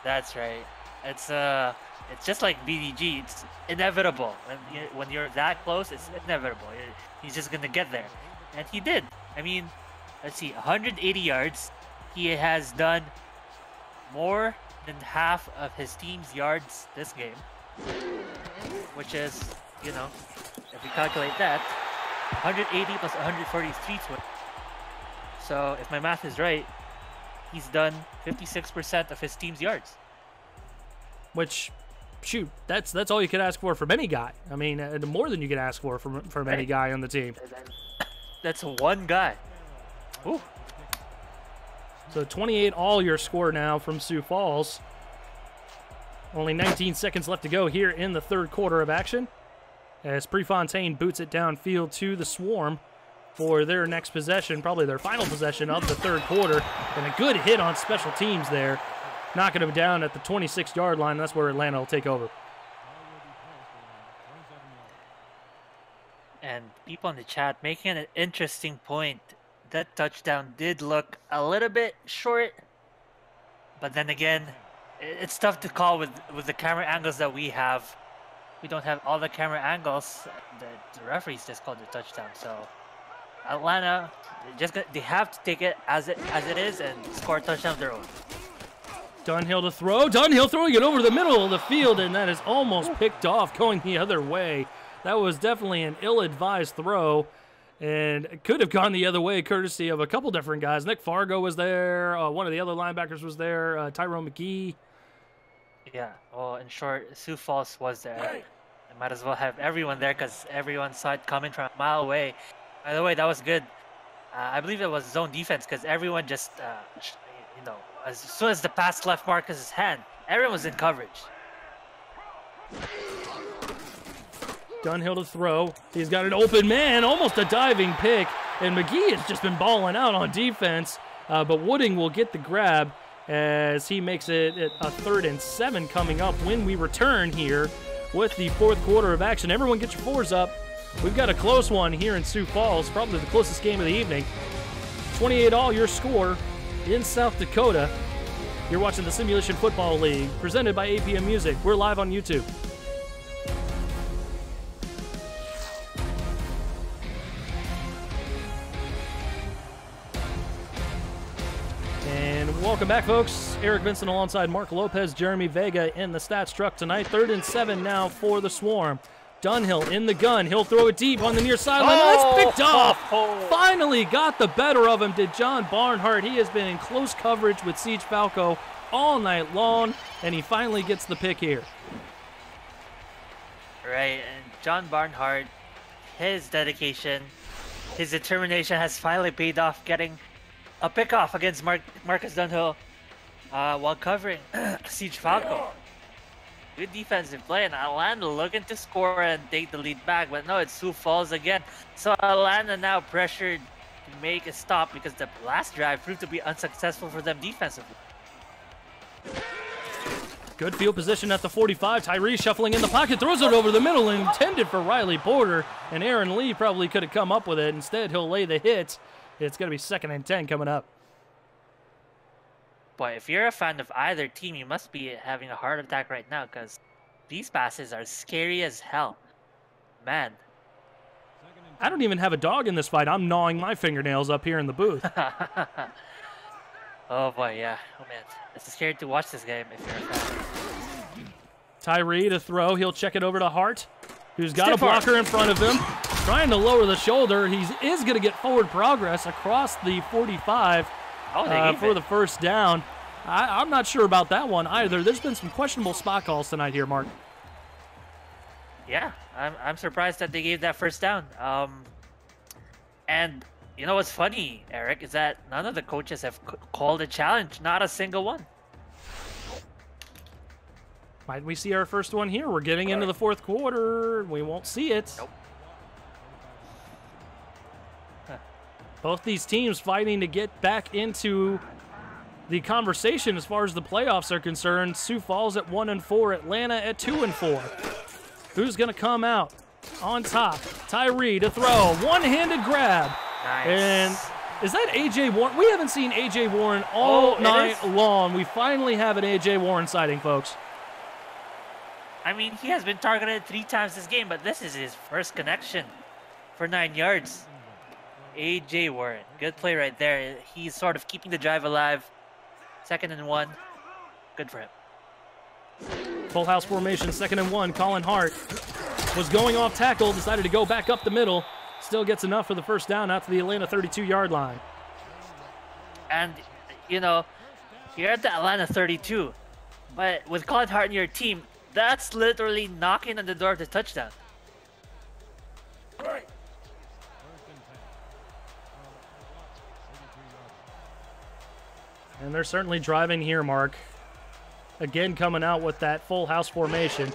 That's right. It's just like BDG. It's inevitable. When you're that close, it's inevitable. He's just going to get there. And he did. I mean, let's see, 180 yards. He has done more than half of his team's yards this game, which is, you know, if we calculate that, 180 plus 143. So if my math is right, he's done 56% of his team's yards. Which, shoot, that's all you could ask for from any guy. I mean, more than you could ask for from any guy on the team. That's one guy. Ooh. So 28 all your score now from Sioux Falls. Only 19 seconds left to go here in the third quarter of action, as Prefontaine boots it downfield to the Swarm for their next possession, probably their final possession of the third quarter. And a good hit on special teams there, knocking them down at the 26-yard line. That's where Atlanta will take over. And people in the chat making an interesting point. That touchdown did look a little bit short, but then again, it's tough to call with the camera angles that we have. We don't have all the camera angles. The referees just called the touchdown. So Atlanta, they have to take it as it is and score a touchdown of their own. Dunhill to throw. Dunhill throwing it over the middle of the field, and that is almost picked off going the other way. That was definitely an ill-advised throw. And it could have gone the other way, courtesy of a couple different guys. Nick Fargo was there. One of the other linebackers was there. Tyrone McGee. Yeah, well, in short, Sioux Falls was there. I might as well have everyone there because everyone saw it coming from a mile away. By the way, that was good. I believe it was zone defense because everyone just, you know, as soon as the pass left Marcus's hand, everyone was in coverage. Dunhill to throw. He's got an open man, almost a diving pick. And McGee has just been balling out on defense. But Wooding will get the grab as he makes it a 3rd and 7 coming up when we return here with the fourth quarter of action. Everyone get your fours up. We've got a close one here in Sioux Falls, probably the closest game of the evening. 28 all your score in South Dakota. You're watching the Simulation Football League, presented by APM Music. We're live on YouTube. And welcome back, folks. Eric Vincent alongside Mark Lopez, Jeremy Vega in the stats truck tonight. 3rd and 7 now for the Swarm. Dunhill in the gun. He'll throw it deep on the near sideline. That's picked off. Finally got the better of him, did John Barnhart. He has been in close coverage with Siege Falco all night long, and he finally gets the pick here. Right, and John Barnhart, his dedication, his determination has finally paid off, getting a pick-off against Marcus Dunhill while covering Siege Falco. Good defensive play, and Atlanta looking to score and take the lead back, but no, it's Sioux Falls again. So Atlanta now pressured to make a stop because the last drive proved to be unsuccessful for them defensively. Good field position at the 45. Tyree shuffling in the pocket, throws it over the middle, intended for Riley Porter, and Aaron Lee probably could have come up with it. Instead, he'll lay the hit. It's going to be 2nd and 10 coming up. Boy, if you're a fan of either team, you must be having a heart attack right now because these passes are scary as hell. Man. I don't even have a dog in this fight. I'm gnawing my fingernails up here in the booth. Oh boy, yeah. Oh man, it's scary to watch this game if you're a fan. Tyree to throw. He'll check it over to Hart, who's got a blocker in front of him. Trying to lower the shoulder. He is going to get forward progress across the 45 for the first down. I'm not sure about that one either. There's been some questionable spot calls tonight here, Mark. Yeah, I'm surprised that they gave that first down. And you know what's funny, Eric, is that none of the coaches have called a challenge. Not a single one. Might we see our first one here? We're getting into the 4th quarter. We won't see it. Nope. Both these teams fighting to get back into the conversation as far as the playoffs are concerned. Sioux Falls at 1-4, Atlanta at 2-4. Who's going to come out on top? Tyree to throw, one-handed grab. Nice. And is that A.J. Warren? We haven't seen A.J. Warren all night long. We finally have an A.J. Warren sighting, folks. I mean, he has been targeted 3 times this game, but this is his first connection for 9 yards. A.J. Warren, good play right there. He's sort of keeping the drive alive. 2nd and 1, good for him. Full house formation, 2nd and 1. Colin Hart was going off tackle, decided to go back up the middle. Still gets enough for the first down out to the Atlanta 32-yard line. And, you know, you're at the Atlanta 32, but with Colin Hart in your team, that's literally knocking on the door to touchdown. And they're certainly driving here, Mark. Again, coming out with that full house formation.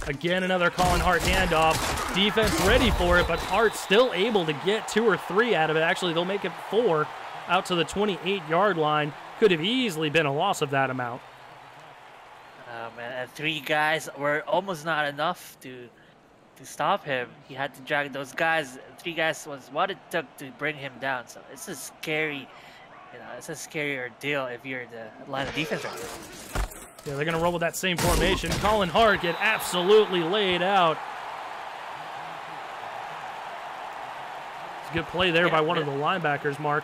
Again, another Colin Hart handoff. Defense ready for it, but Hart still able to get 2 or 3 out of it. Actually, they'll make it 4 out to the 28-yard line. Could have easily been a loss of that amount. Oh, man, and 3 guys were almost not enough to stop him. He had to drag those guys. 3 guys was what it took to bring him down. So it's a scary, it's a scarier deal if you're the Atlanta defense right now. Yeah, they're going to roll with that same formation. Colin Hart get absolutely laid out. It's a good play there by one of the linebackers, Mark.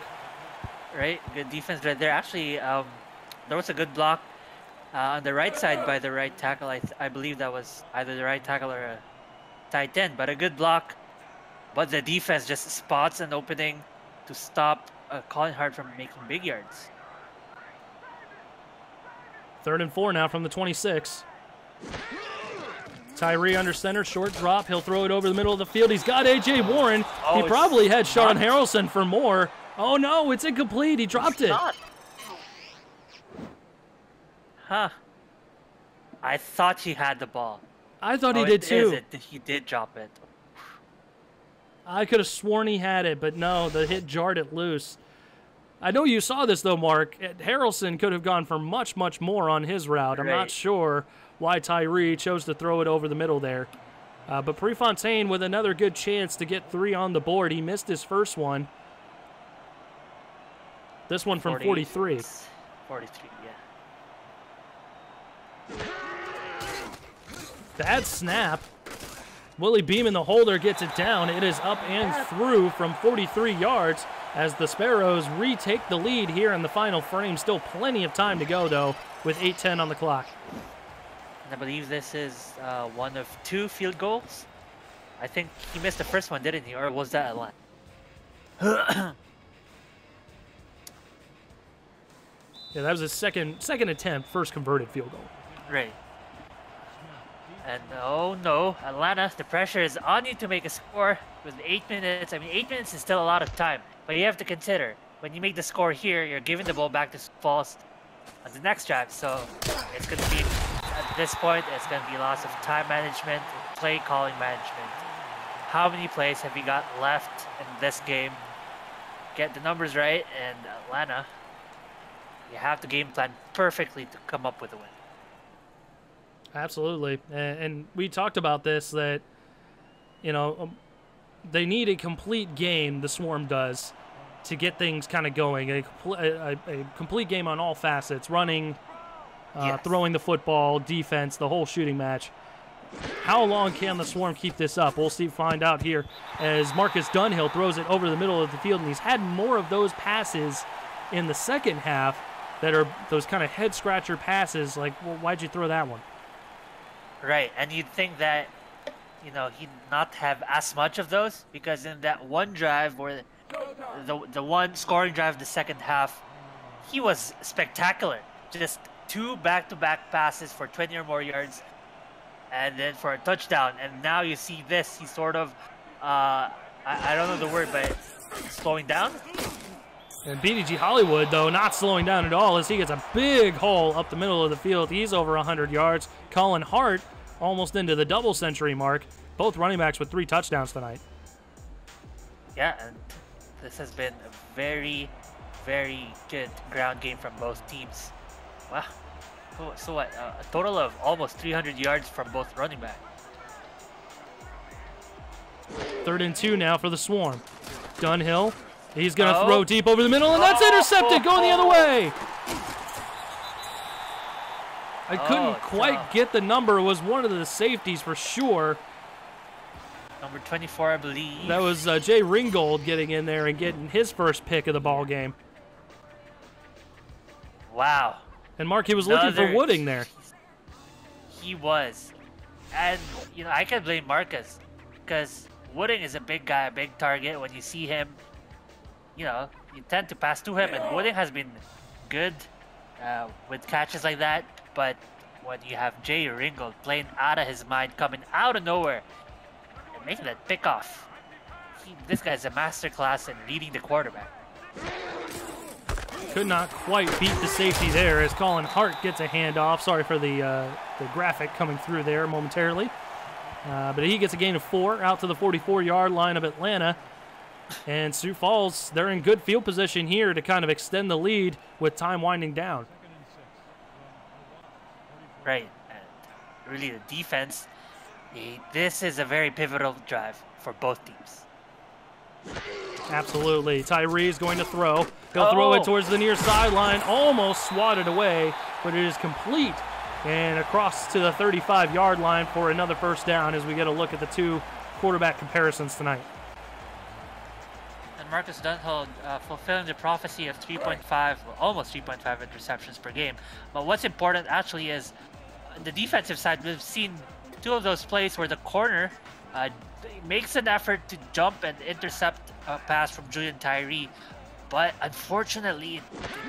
Right, good defense right there. Actually, there was a good block on the right side by the right tackle. I believe that was either the right tackle or a tight end, but a good block. But the defense just spots an opening to stop Colin Hart from making big yards. 3rd and 4 now from the 26. Tyree under center, short drop. He'll throw it over the middle of the field. He's got A.J. Warren. He probably had Sean Harrelson for more. Oh, no, it's incomplete. He dropped it. Huh. I thought he had the ball. I thought he did too. He did drop it. I could have sworn he had it, but no, the hit jarred it loose. I know you saw this, though, Mark. Harrelson could have gone for much, much more on his route. I'm not sure why Tyree chose to throw it over the middle there. But Prefontaine with another good chance to get 3 on the board. He missed his first one. This one from 43. 43, yeah. Bad snap. Willie Beeman, the holder, gets it down. It is up and through from 43 yards as the Sparrows retake the lead here in the final frame. Still plenty of time to go, though, with 8:10 on the clock. I believe this is one of 2 field goals. I think he missed the first one, didn't he? Or was that a line? Yeah, that was his second attempt, first converted field goal. Right. And oh no, Atlanta, the pressure is on you to make a score with 8 minutes. I mean, 8 minutes is still a lot of time, but you have to consider when you make the score here, you're giving the ball back to Sioux Falls on the next drive. So it's going to be, at this point, it's going to be lots of time management, play calling management. How many plays have we got left in this game? Get the numbers right, and Atlanta, you have to game plan perfectly to come up with a win. Absolutely, and we talked about this, that, you know, they need a complete game, the Swarm does, to get things kind of going. A complete game on all facets, running, Yes. throwing the football, defense, the whole shooting match. How long can the Swarm keep this up? We'll find out here as Marcus Dunhill throws it over the middle of the field, and he's had more of those passes in the second half that are those kind of head-scratcher passes, like, well, why'd you throw that one? Right, and you'd think that, you know, he'd not have as much of those, because in that one drive, where the one scoring drive the second half, he was spectacular. Just 2 back-to-back passes for 20 or more yards, and then for a touchdown. And now you see this, he's sort of, I don't know the word, but slowing down? And BDG Hollywood, though, not slowing down at all as he gets a big hole up the middle of the field. He's over 100 yards. Colin Hart almost into the double century mark. Both running backs with 3 touchdowns tonight. Yeah, and this has been a very, very good ground game from both teams. Wow. So what? A total of almost 300 yards from both running backs. 3rd and 2 now for the Swarm. Dunhill. He's going to throw deep over the middle, and that's intercepted, going the other way. I couldn't quite get the number. It was one of the safeties for sure. Number 24, I believe. That was Jay Ringgold getting in there and getting his first pick of the ball game. Wow. And Mark, he was looking for Wooding there. He was. And, you know, I can blame Marcus, because Wooding is a big guy, a big target. When you see him, you know, you tend to pass to him, and Wooding has been good with catches like that. But when you have Jay Ringgold playing out of his mind, coming out of nowhere, and making that pickoff, this guy's a masterclass in reading the quarterback. Could not quite beat the safety there as Colin Hart gets a handoff. Sorry for the graphic coming through there momentarily. But he gets a gain of 4 out to the 44-yard line of Atlanta. And Sioux Falls, they're in good field position here to kind of extend the lead with time winding down. Right. And really the defense, this is a very pivotal drive for both teams. Absolutely. Tyree's going to throw. He'll throw it towards the near sideline, almost swatted away, but it is complete and across to the 35-yard line for another first down as we get a look at the 2 quarterback comparisons tonight. And Marcus Dunhill fulfilling the prophecy of 3.5, almost 3.5 interceptions per game. But what's important actually is the defensive side. We've seen 2 of those plays where the corner makes an effort to jump and intercept a pass from Julian Tyree, but unfortunately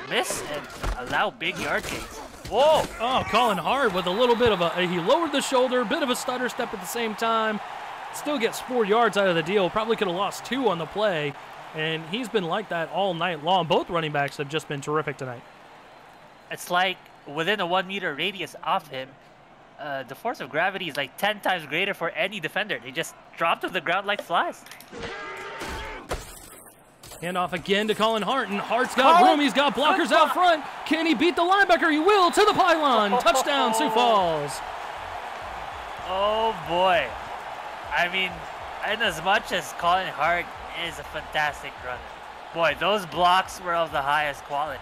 miss and allow big yard gains. Whoa! Oh, Colin Hart with a little bit of he lowered the shoulder, a bit of a stutter step at the same time. Still gets 4 yards out of the deal. Probably could have lost 2 on the play, and he's been like that all night long. Both running backs have just been terrific tonight. It's like within a 1 meter radius of him, the force of gravity is like 10 times greater for any defender. They just drop to the ground like flies. Handoff again to Colin Hart, and Hart's got room. He's got blockers out front. Can he beat the linebacker? He will, to the pylon. Touchdown, Sioux Falls. Oh, boy. I mean, and as much as Colin Hart is a fantastic runner, boy, those blocks were of the highest quality.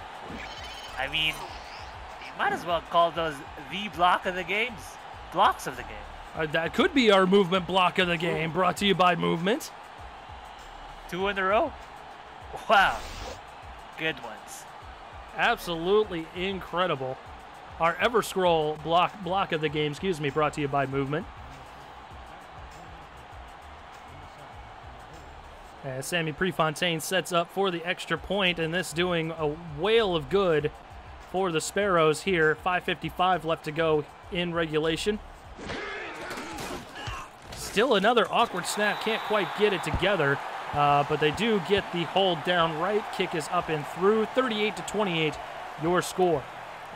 I mean, you might as well call those the blocks of the game. That could be our movement block of the game, brought to you by Movement. 2 in a row? Wow. Good ones. Absolutely incredible. Our Everscroll block of the game, brought to you by Movement. As Sammy Prefontaine sets up for the extra point, and this doing a whale of good for the Sparrows here. 5:55 left to go in regulation. Still another awkward snap, can't quite get it together, but they do get the hold down right. Kick is up and through. 38-28, your score.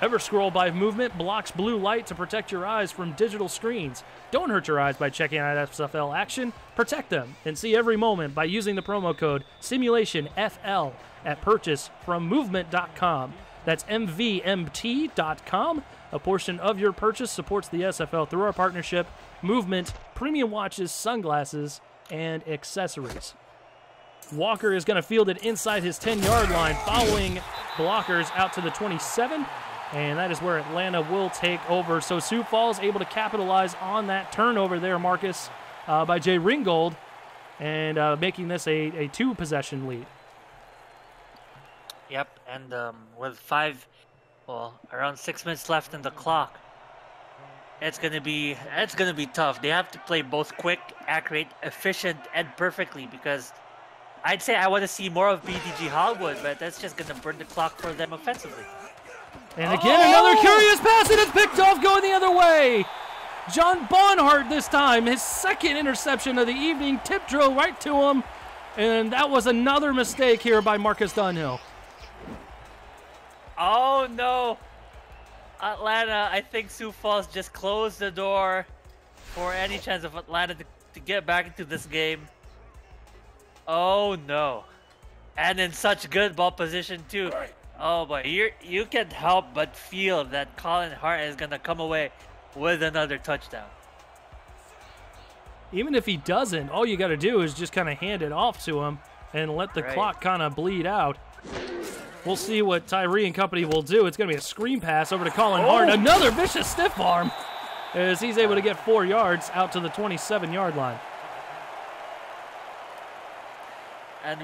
Everscroll by Movement blocks blue light to protect your eyes from digital screens. Don't hurt your eyes by checking out SFL action. Protect them and see every moment by using the promo code SimulationFL at purchase from movement.com. That's MVMT.com. A portion of your purchase supports the SFL through our partnership, Movement, premium watches, sunglasses, and accessories. Walker is going to field it inside his 10-yard line, following blockers out to the 27. And that is where Atlanta will take over. So Sioux Falls able to capitalize on that turnover there, Marcus, by Jay Ringgold, and making this a 2-possession lead. Yep, and with around 6 minutes left in the clock, it's gonna be tough. They have to play both quick, accurate, efficient, and perfectly, because I'd say I want to see more of BDG Hollywood, but that's just gonna burn the clock for them offensively. And again, another curious pass, and it's picked off going the other way. John Bonhart this time, his second interception of the evening, tip drill right to him. And that was another mistake here by Marcus Dunhill. Oh, no. Atlanta, I think Sioux Falls just closed the door for any chance of Atlanta to get back into this game. Oh, no. And in such good ball position, too. Oh, but you can't help but feel that Colin Hart is going to come away with another touchdown. Even if he doesn't, all you got to do is just kind of hand it off to him and let the clock kind of bleed out. We'll see what Tyree and company will do. It's going to be a screen pass over to Colin Hart. Another vicious stiff arm as he's able to get 4 yards out to the 27-yard line. And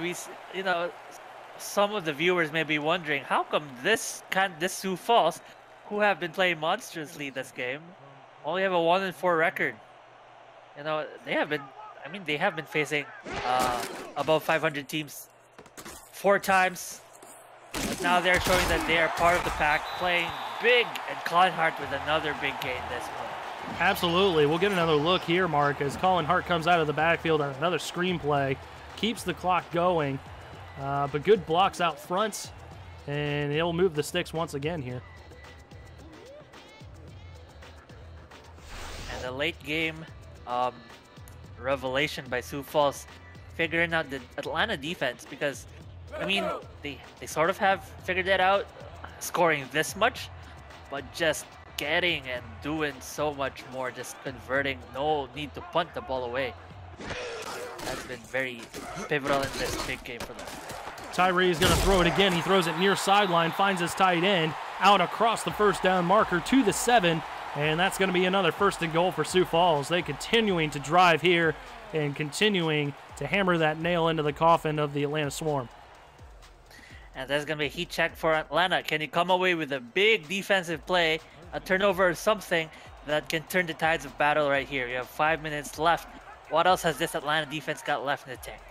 some of the viewers may be wondering, how come this Sioux Falls, who have been playing monstrously this game, only have a 1-4 record? They have been facing above 500 teams 4 times. But now they're showing that they are part of the pack, playing big, and Colin Hart with another big gain this one. Absolutely. We'll get another look here, Mark, as Colin Hart comes out of the backfield on another screenplay, keeps the clock going. But good blocks out front, and he'll move the sticks once again here. And a late game revelation by Sioux Falls, figuring out the Atlanta defense, because, they sort of have figured that out, scoring this much, but just getting and doing so much more, just converting, no need to punt the ball away. That's been very pivotal in this big game for them. Tyree is going to throw it again. He throws it near sideline, finds his tight end, out across the first down marker to the 7, and that's going to be another 1st and goal for Sioux Falls. They continuing to drive here and continuing to hammer that nail into the coffin of the Atlanta Swarm. And that's going to be a heat check for Atlanta. Can you come away with a big defensive play, a turnover or something that can turn the tides of battle right here? You have 5 minutes left. What else has this Atlanta defense got left in the tank?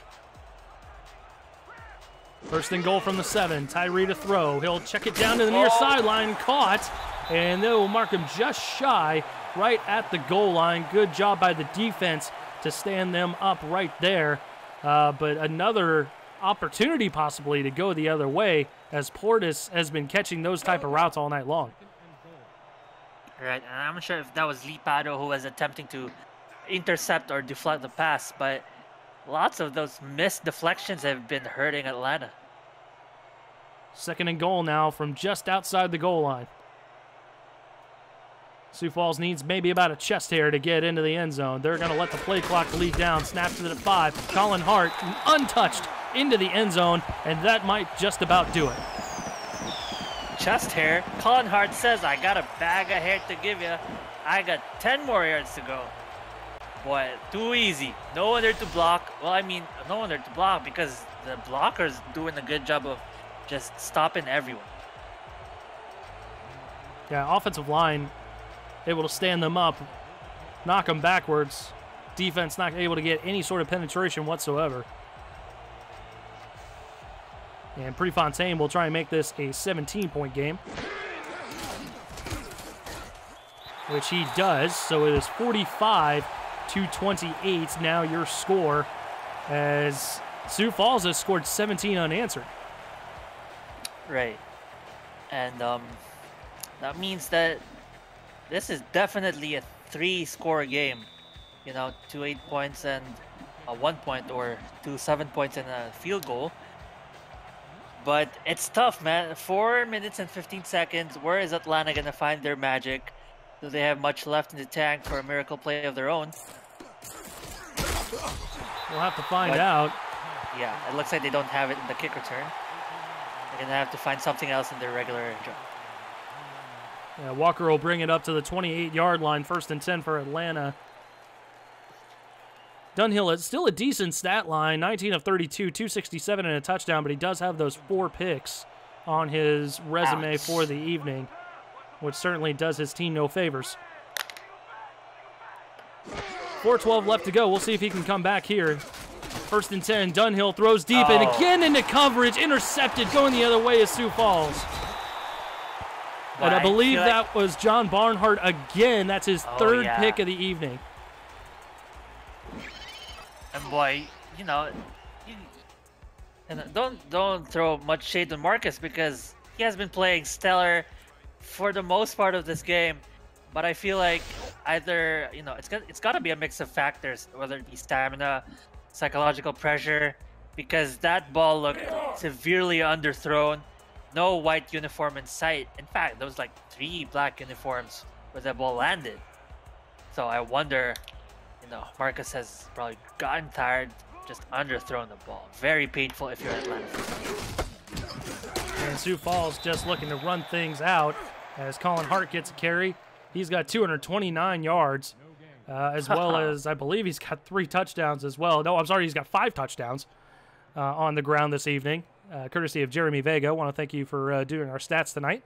1st and goal from the 7. Tyree to throw. He'll check it down to the near sideline. Caught. And they will mark him just shy right at the goal line. Good job by the defense to stand them up right there. But another opportunity possibly to go the other way, as Portis has been catching those type of routes all night long. Right, and I'm not sure if that was Lipado who was attempting to intercept or deflect the pass, but lots of those missed deflections have been hurting Atlanta. 2nd and goal now from just outside the goal line. Sioux Falls needs maybe about a chest hair to get into the end zone. They're going to let the play clock lead down. Snaps it at 5. Colin Hart, untouched, into the end zone, and that might just about do it. Chest hair? Colin Hart says, I got a bag of hair to give you. I got 10 more yards to go. Boy, too easy. No one there to block. Well, I mean, no one there to block because the blocker's doing a good job of just stopping everyone. Yeah, offensive line able to stand them up, knock them backwards. Defense not able to get any sort of penetration whatsoever. And Prefontaine will try and make this a 17-point game, which he does. So it is 45-28 now your score, as Sioux Falls has scored 17 unanswered. Right. And that means that this is definitely a 3-score game. You know, 2 8 points and a 1 point, or 2 7 points and a field goal. But it's tough, man. 4 minutes and 15 seconds. Where is Atlanta going to find their magic? Do they have much left in the tank for a miracle play of their own? We'll have to find out. Yeah, it looks like they don't have it in the kick return. They're going to have to find something else in their regular drive. Yeah, Walker will bring it up to the 28-yard line. 1st and 10 for Atlanta. Dunhill is still a decent stat line, 19 of 32, 267 and a touchdown, but he does have those 4 picks on his resume for the evening, which certainly does his team no favors. 4:12 left to go. We'll see if he can come back here. 1st and 10, Dunhill throws deep and again into coverage, intercepted, going the other way is Sioux Falls. And I believe that was John Barnhart again. That's his 3rd pick of the evening. And boy, you know, don't throw much shade on Marcus because he has been playing stellar for the most part of this game. But I feel like either, you know, it's got to be a mix of factors, whether it be stamina, psychological pressure, because that ball looked severely underthrown. No white uniform in sight. In fact, there was like 3 black uniforms where the ball landed. So I wonder, you know, Marcus has probably gotten tired, just underthrown the ball. Very painful if you're Atlanta. And Sioux Falls just looking to run things out as Colin Hart gets a carry. He's got 229 yards, as well as, I believe he's got 3 touchdowns as well. No, I'm sorry, he's got 5 touchdowns on the ground this evening, courtesy of Jeremy Vega. I want to thank you for doing our stats tonight.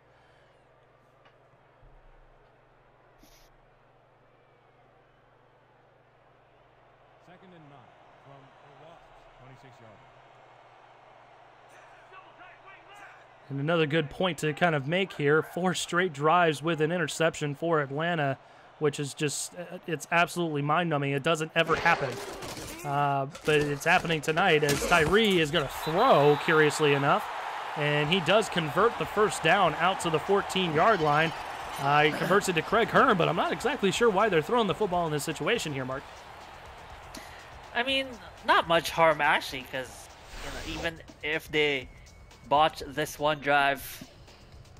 And another good point to kind of make here, 4 straight drives with an interception for Atlanta, which is just, it's absolutely mind-numbing. It doesn't ever happen. But it's happening tonight as Tyree is going to throw, curiously enough, and he does convert the 1st down out to the 14-yard line. He converts it to Craig Hearn, but I'm not exactly sure why they're throwing the football in this situation here, Mark. I mean, not much harm, actually, because, you know, even if they botch this one drive,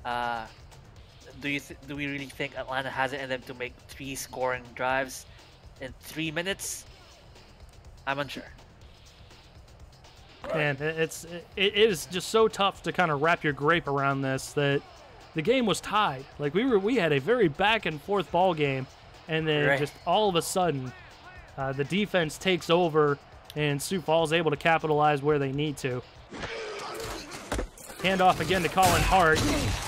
do we really think Atlanta has it in them to make 3 scoring drives in 3 minutes? I'm unsure. Man, it is just so tough to kind of wrap your grape around this, that the game was tied. Like we had a very back and forth ball game, and then just all of a sudden the defense takes over and Sioux Falls able to capitalize where they need to. Handoff again to Colin Hart,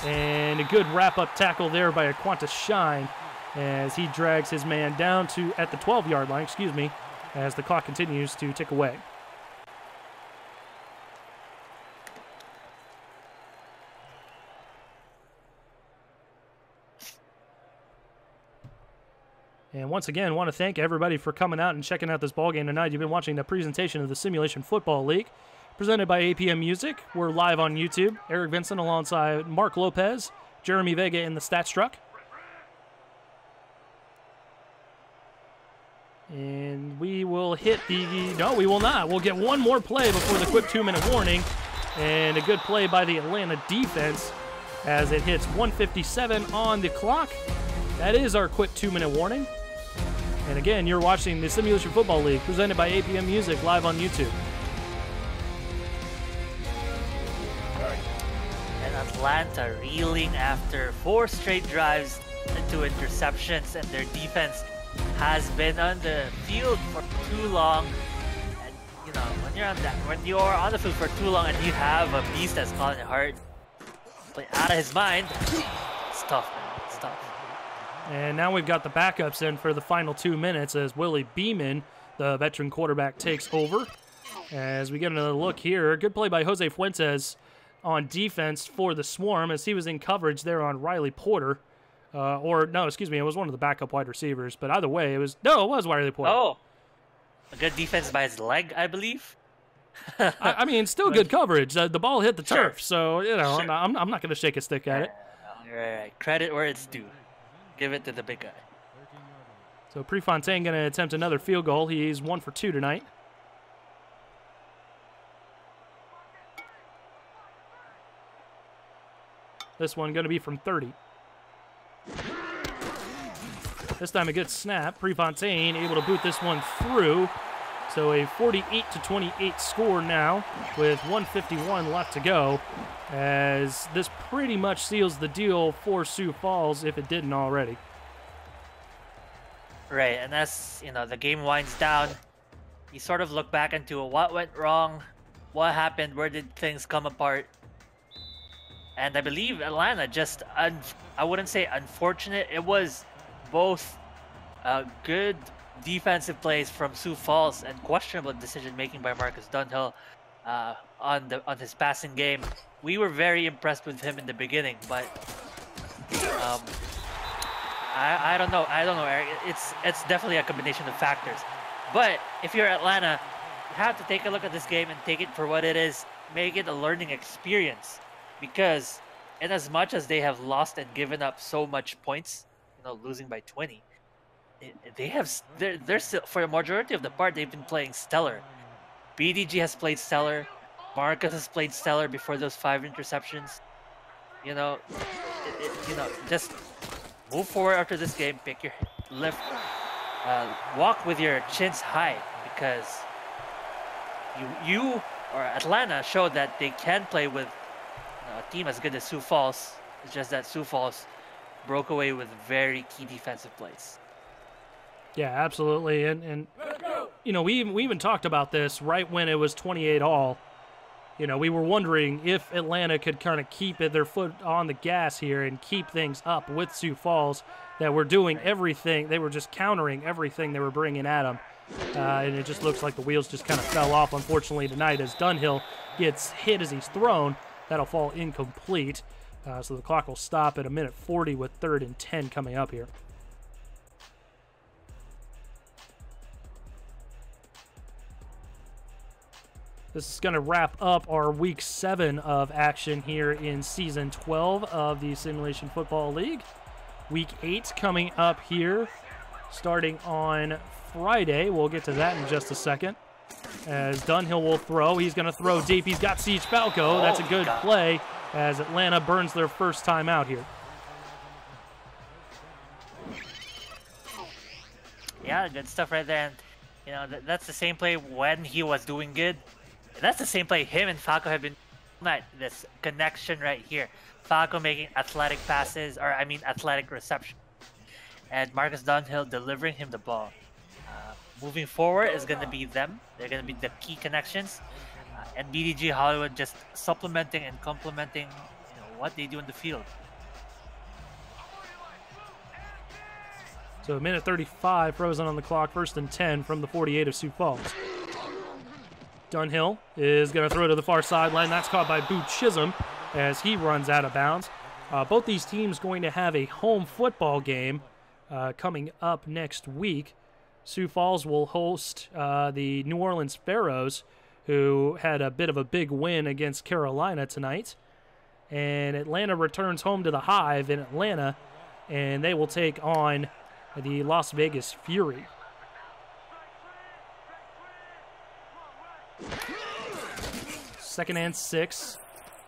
and a good wrap-up tackle there by Aquanta Shine as he drags his man down to at the 12-yard line, as the clock continues to tick away. And once again, want to thank everybody for coming out and checking out this ballgame tonight. You've been watching the presentation of the Simulation Football League, presented by APM Music. We're live on YouTube. Eric Vincent alongside Mark Lopez, Jeremy Vega in the Stats Truck. And we will hit the... No, we will not. We'll get one more play before the quick 2-minute warning. And a good play by the Atlanta defense as it hits 1:57 on the clock. That is our quick 2-minute warning. And again, you're watching the Simulation Football League, presented by APM Music, live on YouTube. And Atlanta reeling after 4 straight drives into interceptions, and their defense has been on the field for too long. And you know, when you're on the field for too long and you have a beast that's Colin Hart out of his mind, it's tough, man. It's tough. And now we've got the backups in for the final 2 minutes as Willie Beeman, the veteran quarterback, takes over. As we get another look here, good play by Jose Fuentes on defense for the Swarm as he was in coverage there on Riley Porter. It was one of the backup wide receivers. But either way, it was Riley Porter. Oh, a good defense by his leg, I believe. I mean, still good coverage. The ball hit the turf, Sure. so, you know, Sure. I'm not going to shake a stick at it. Right. Credit where it's due. Give it to the big guy. So Prefontaine going to attempt another field goal. He's 1 for 2 tonight. This one going to be from 30. This time a good snap. Prefontaine able to boot this one through. So a 48-28 score now with 1:51 left to go, as this pretty much seals the deal for Sioux Falls if it didn't already. Right, and as you know, the game winds down, you sort of look back into what went wrong, what happened, where did things come apart. And I believe Atlanta just, I wouldn't say unfortunate, it was both good defensive plays from Sioux Falls and questionable decision-making by Marcus Dunhill on his passing game. We were very impressed with him in the beginning, but I don't know, Eric. It's definitely a combination of factors. But if you're Atlanta, you have to take a look at this game and take it for what it is. Make it a learning experience, because in as much as they have lost and given up so much points, you know, losing by 20, they're still, for the majority of the part, they've been playing stellar. BDG has played stellar. Marcus has played stellar before those 5 interceptions. You know, just move forward after this game. Pick your walk with your chins high, because you or Atlanta showed that they can play with a team as good as Sioux Falls. It's just that Sioux Falls broke away with very key defensive plays. Yeah, absolutely. And you know, we even talked about this right when it was 28-all. You know, we were wondering if Atlanta could kind of keep their foot on the gas here and keep things up with Sioux Falls, that were doing everything. They were just countering everything they were bringing at them. And it just looks like the wheels just kind of fell off, unfortunately, tonight, as Dunhill gets hit as he's thrown. That'll fall incomplete. So the clock will stop at 1:40 with 3rd and 10 coming up here. This is going to wrap up our Week 7 of action here in Season 12 of the Simulation Football League. Week 8 coming up here, starting on Friday. We'll get to that in just a second. As Dunhill will throw. He's going to throw deep. He's got Siege Falco. That's a good play as Atlanta burns their first time out here. Yeah, good stuff right there. And, you know, that's the same play when he was doing good. That's the same play him and Falco have been tonight. This connection right here. Falco making athletic passes, or I mean athletic reception. And Marcus Dunhill delivering him the ball. Moving forward is going to be them. They're going to be the key connections. And BDG Hollywood just supplementing and complementing, you know, what they do in the field. So 1:35 frozen on the clock, 1st and 10 from the 48 of Sioux Falls. Dunhill is going to throw to the far sideline. That's caught by Boo Chisholm as he runs out of bounds. Both these teams going to have a home football game coming up next week. Sioux Falls will host the New Orleans Pharaohs, who had a bit of a big win against Carolina tonight. And Atlanta returns home to the Hive in Atlanta, and they will take on the Las Vegas Fury. Second and 6.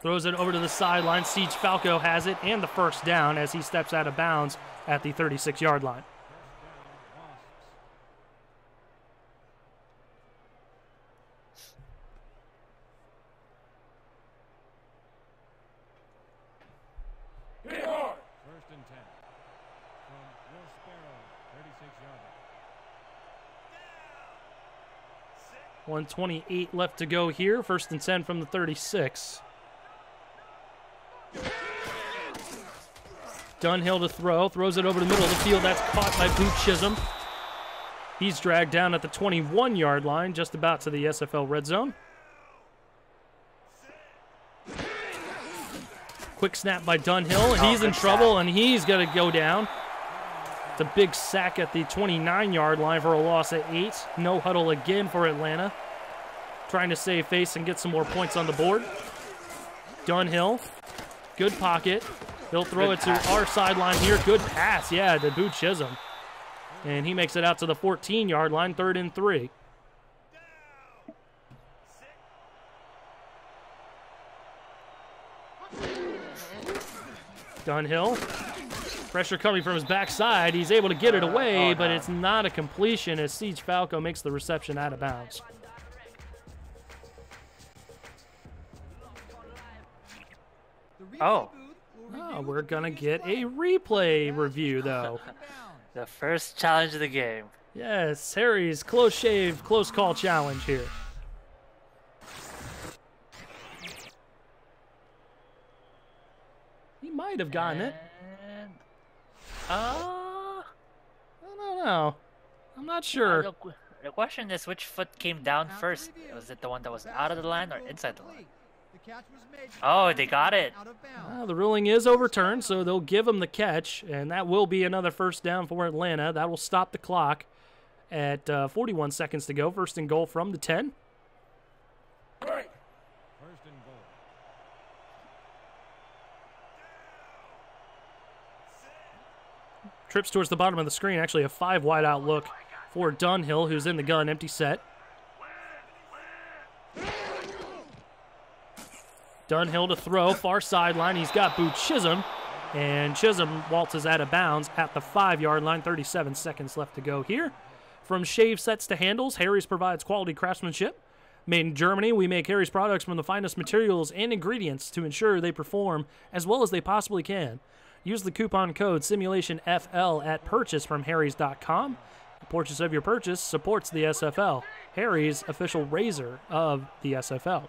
Throws it over to the sideline. Siege Falco has it and the first down as he steps out of bounds at the 36-yard line. 1:28 left to go here. 1st and 10 from the 36. Dunhill to throw. Throws it over the middle of the field. That's caught by Boot Chisholm. He's dragged down at the 21-yard line, just about to the SFL red zone. Quick snap by Dunhill, and he's in trouble, and he's going to go down. It's a big sack at the 29-yard line for a loss of 8. No huddle again for Atlanta. Trying to save face and get some more points on the board. Dunhill, good pocket. He'll throw it to our sideline here. Good pass, yeah, to Boot Chisholm. And he makes it out to the 14-yard line, 3rd and 3. Dunhill, pressure coming from his backside. He's able to get it away, but it's not a completion as Siege Falco makes the reception out of bounds. Oh, we're going to get a replay review, though. the first challenge of the game. Yes, Harry's close shave, close call challenge here. He might have gotten it. I don't know. I'm not sure. The question is, which foot came down first? Was it the one that was out of the line or inside the line? Oh, they got it. The ruling is overturned, so they'll give him the catch, and that will be another 1st down for Atlanta. That will stop the clock at 41 seconds to go. 1st and goal from the 10. Trips towards the bottom of the screen. Actually, a 5 wide out look for Dunhill, who's in the gun. Empty set. Dunhill to throw, far sideline. He's got Boot Chisholm, and Chisholm waltzes out of bounds at the 5-yard line. 37 seconds left to go here. From shave sets to handles, Harry's provides quality craftsmanship. Made in Germany, we make Harry's products from the finest materials and ingredients to ensure they perform as well as they possibly can. Use the coupon code SIMULATIONFL at purchase from harrys.com. The purchase of your purchase supports the SFL, Harry's official razor of the SFL.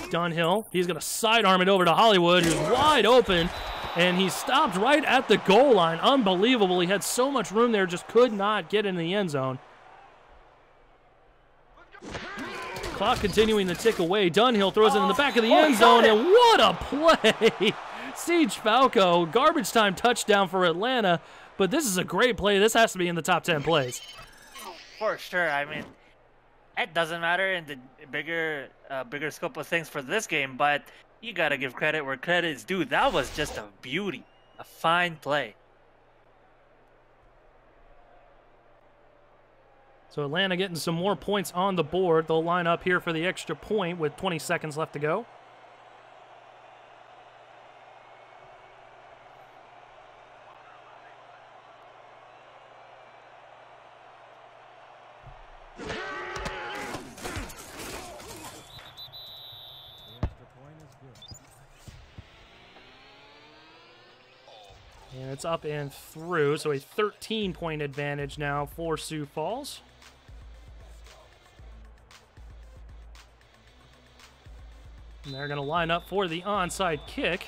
Dunhill, he's going to sidearm it over to Hollywood, who's wide open, and he stopped right at the goal line. Unbelievable. He had so much room there, just could not get in the end zone. Clock continuing to tick away. Dunhill throws it in the back of the end zone, and what a play! Siege Falco, garbage time touchdown for Atlanta, but this is a great play. This has to be in the top 10 plays. For sure. I mean, it doesn't matter in the bigger scope of things for this game, but you got to give credit where credit is due. That was just a beauty, a fine play. So Atlanta getting some more points on the board. They'll line up here for the extra point with 20 seconds left to go. And it's up and through, so a 13-point advantage now for Sioux Falls. And they're going to line up for the onside kick.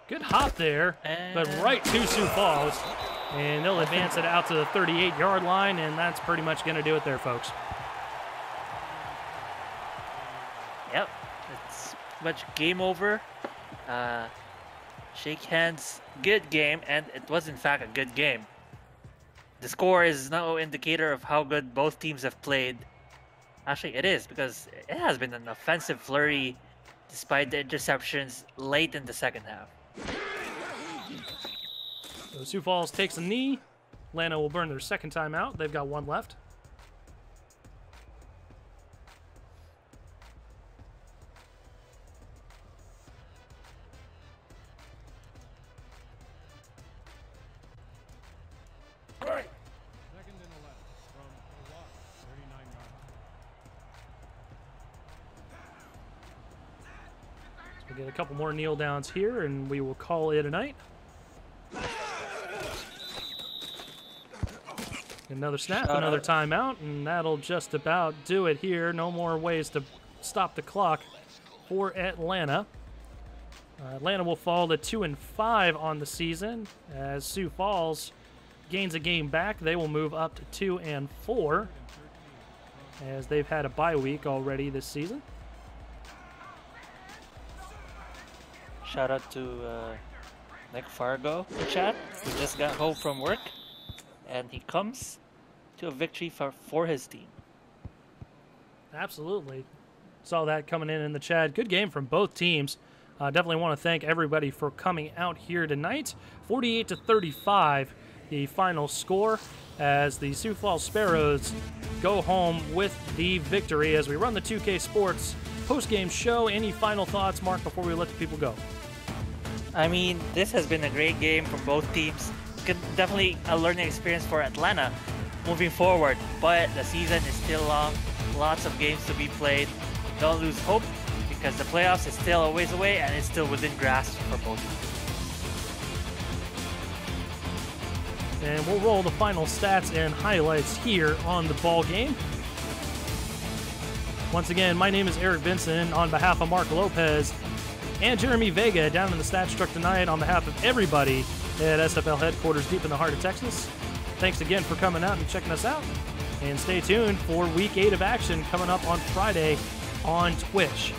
Good hop there, but right to Sioux Falls. And they'll advance it out to the 38-yard line, and that's pretty much going to do it there, folks. Yep, it's much game over. Shake hands, good game, and it was in fact a good game. The score is no indicator of how good both teams have played. Actually, it is, because it has been an offensive flurry despite the interceptions late in the second half. So Sioux Falls takes a knee. Atlanta will burn their second time out. They've got one left. We'll get a couple more kneel downs here, and we will call it a night. Another snap, another timeout, and that'll just about do it here. No more ways to stop the clock for Atlanta. Atlanta will fall to 2-5 on the season as Sioux Falls gains a game back. They will move up to 2-4 as they've had a bye week already this season. Shout out to Nick Fargo in chat, who just got home from work, and he comes to a victory for his team. Absolutely. Saw that coming in the chat. Good game from both teams. Definitely want to thank everybody for coming out here tonight. 48-35, the final score, as the Sioux Falls Sparrows go home with the victory. As we run the 2K Sports post-game show, any final thoughts, Mark, before we let the people go? I mean, this has been a great game for both teams. Definitely a learning experience for Atlanta moving forward, but the season is still long. Lots of games to be played. Don't lose hope, because the playoffs is still a ways away and it's still within grasp for both teams. And we'll roll the final stats and highlights here on the ball game. Once again, my name is Eric Benson on behalf of Mark Lopez and Jeremy Vega down in the stats truck tonight on behalf of everybody at SFL headquarters deep in the heart of Texas. Thanks again for coming out and checking us out. And stay tuned for Week 8 of action coming up on Friday on Twitch.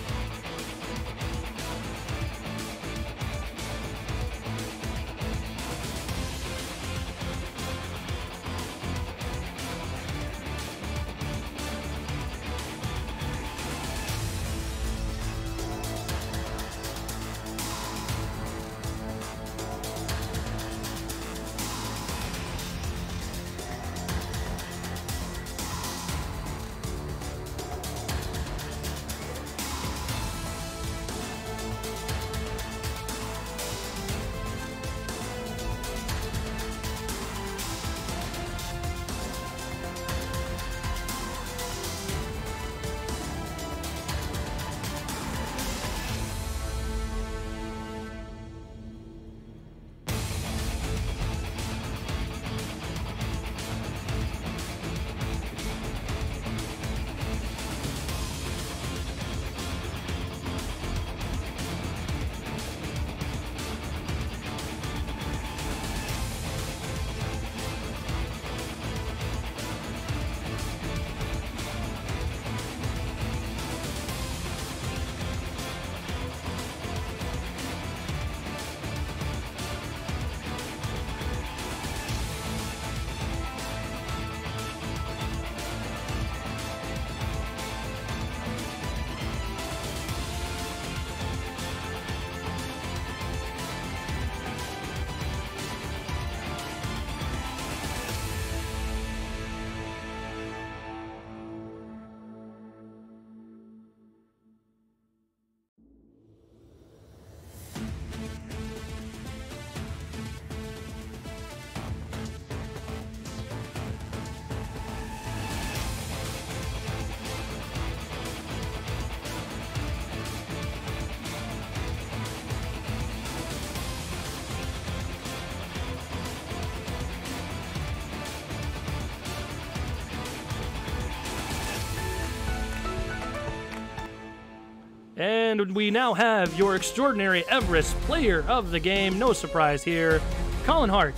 And we now have your extraordinary Everest player of the game. No surprise here. Colin Hart,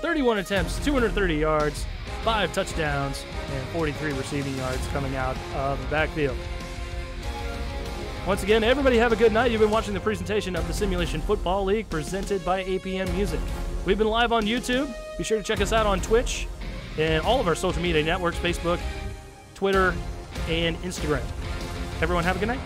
31 attempts, 230 yards, 5 touchdowns, and 43 receiving yards coming out of the backfield. Once again, everybody have a good night. You've been watching the presentation of the Simulation Football League presented by APM Music. We've been live on YouTube. Be sure to check us out on Twitch and all of our social media networks, Facebook, Twitter, and Instagram. Everyone have a good night.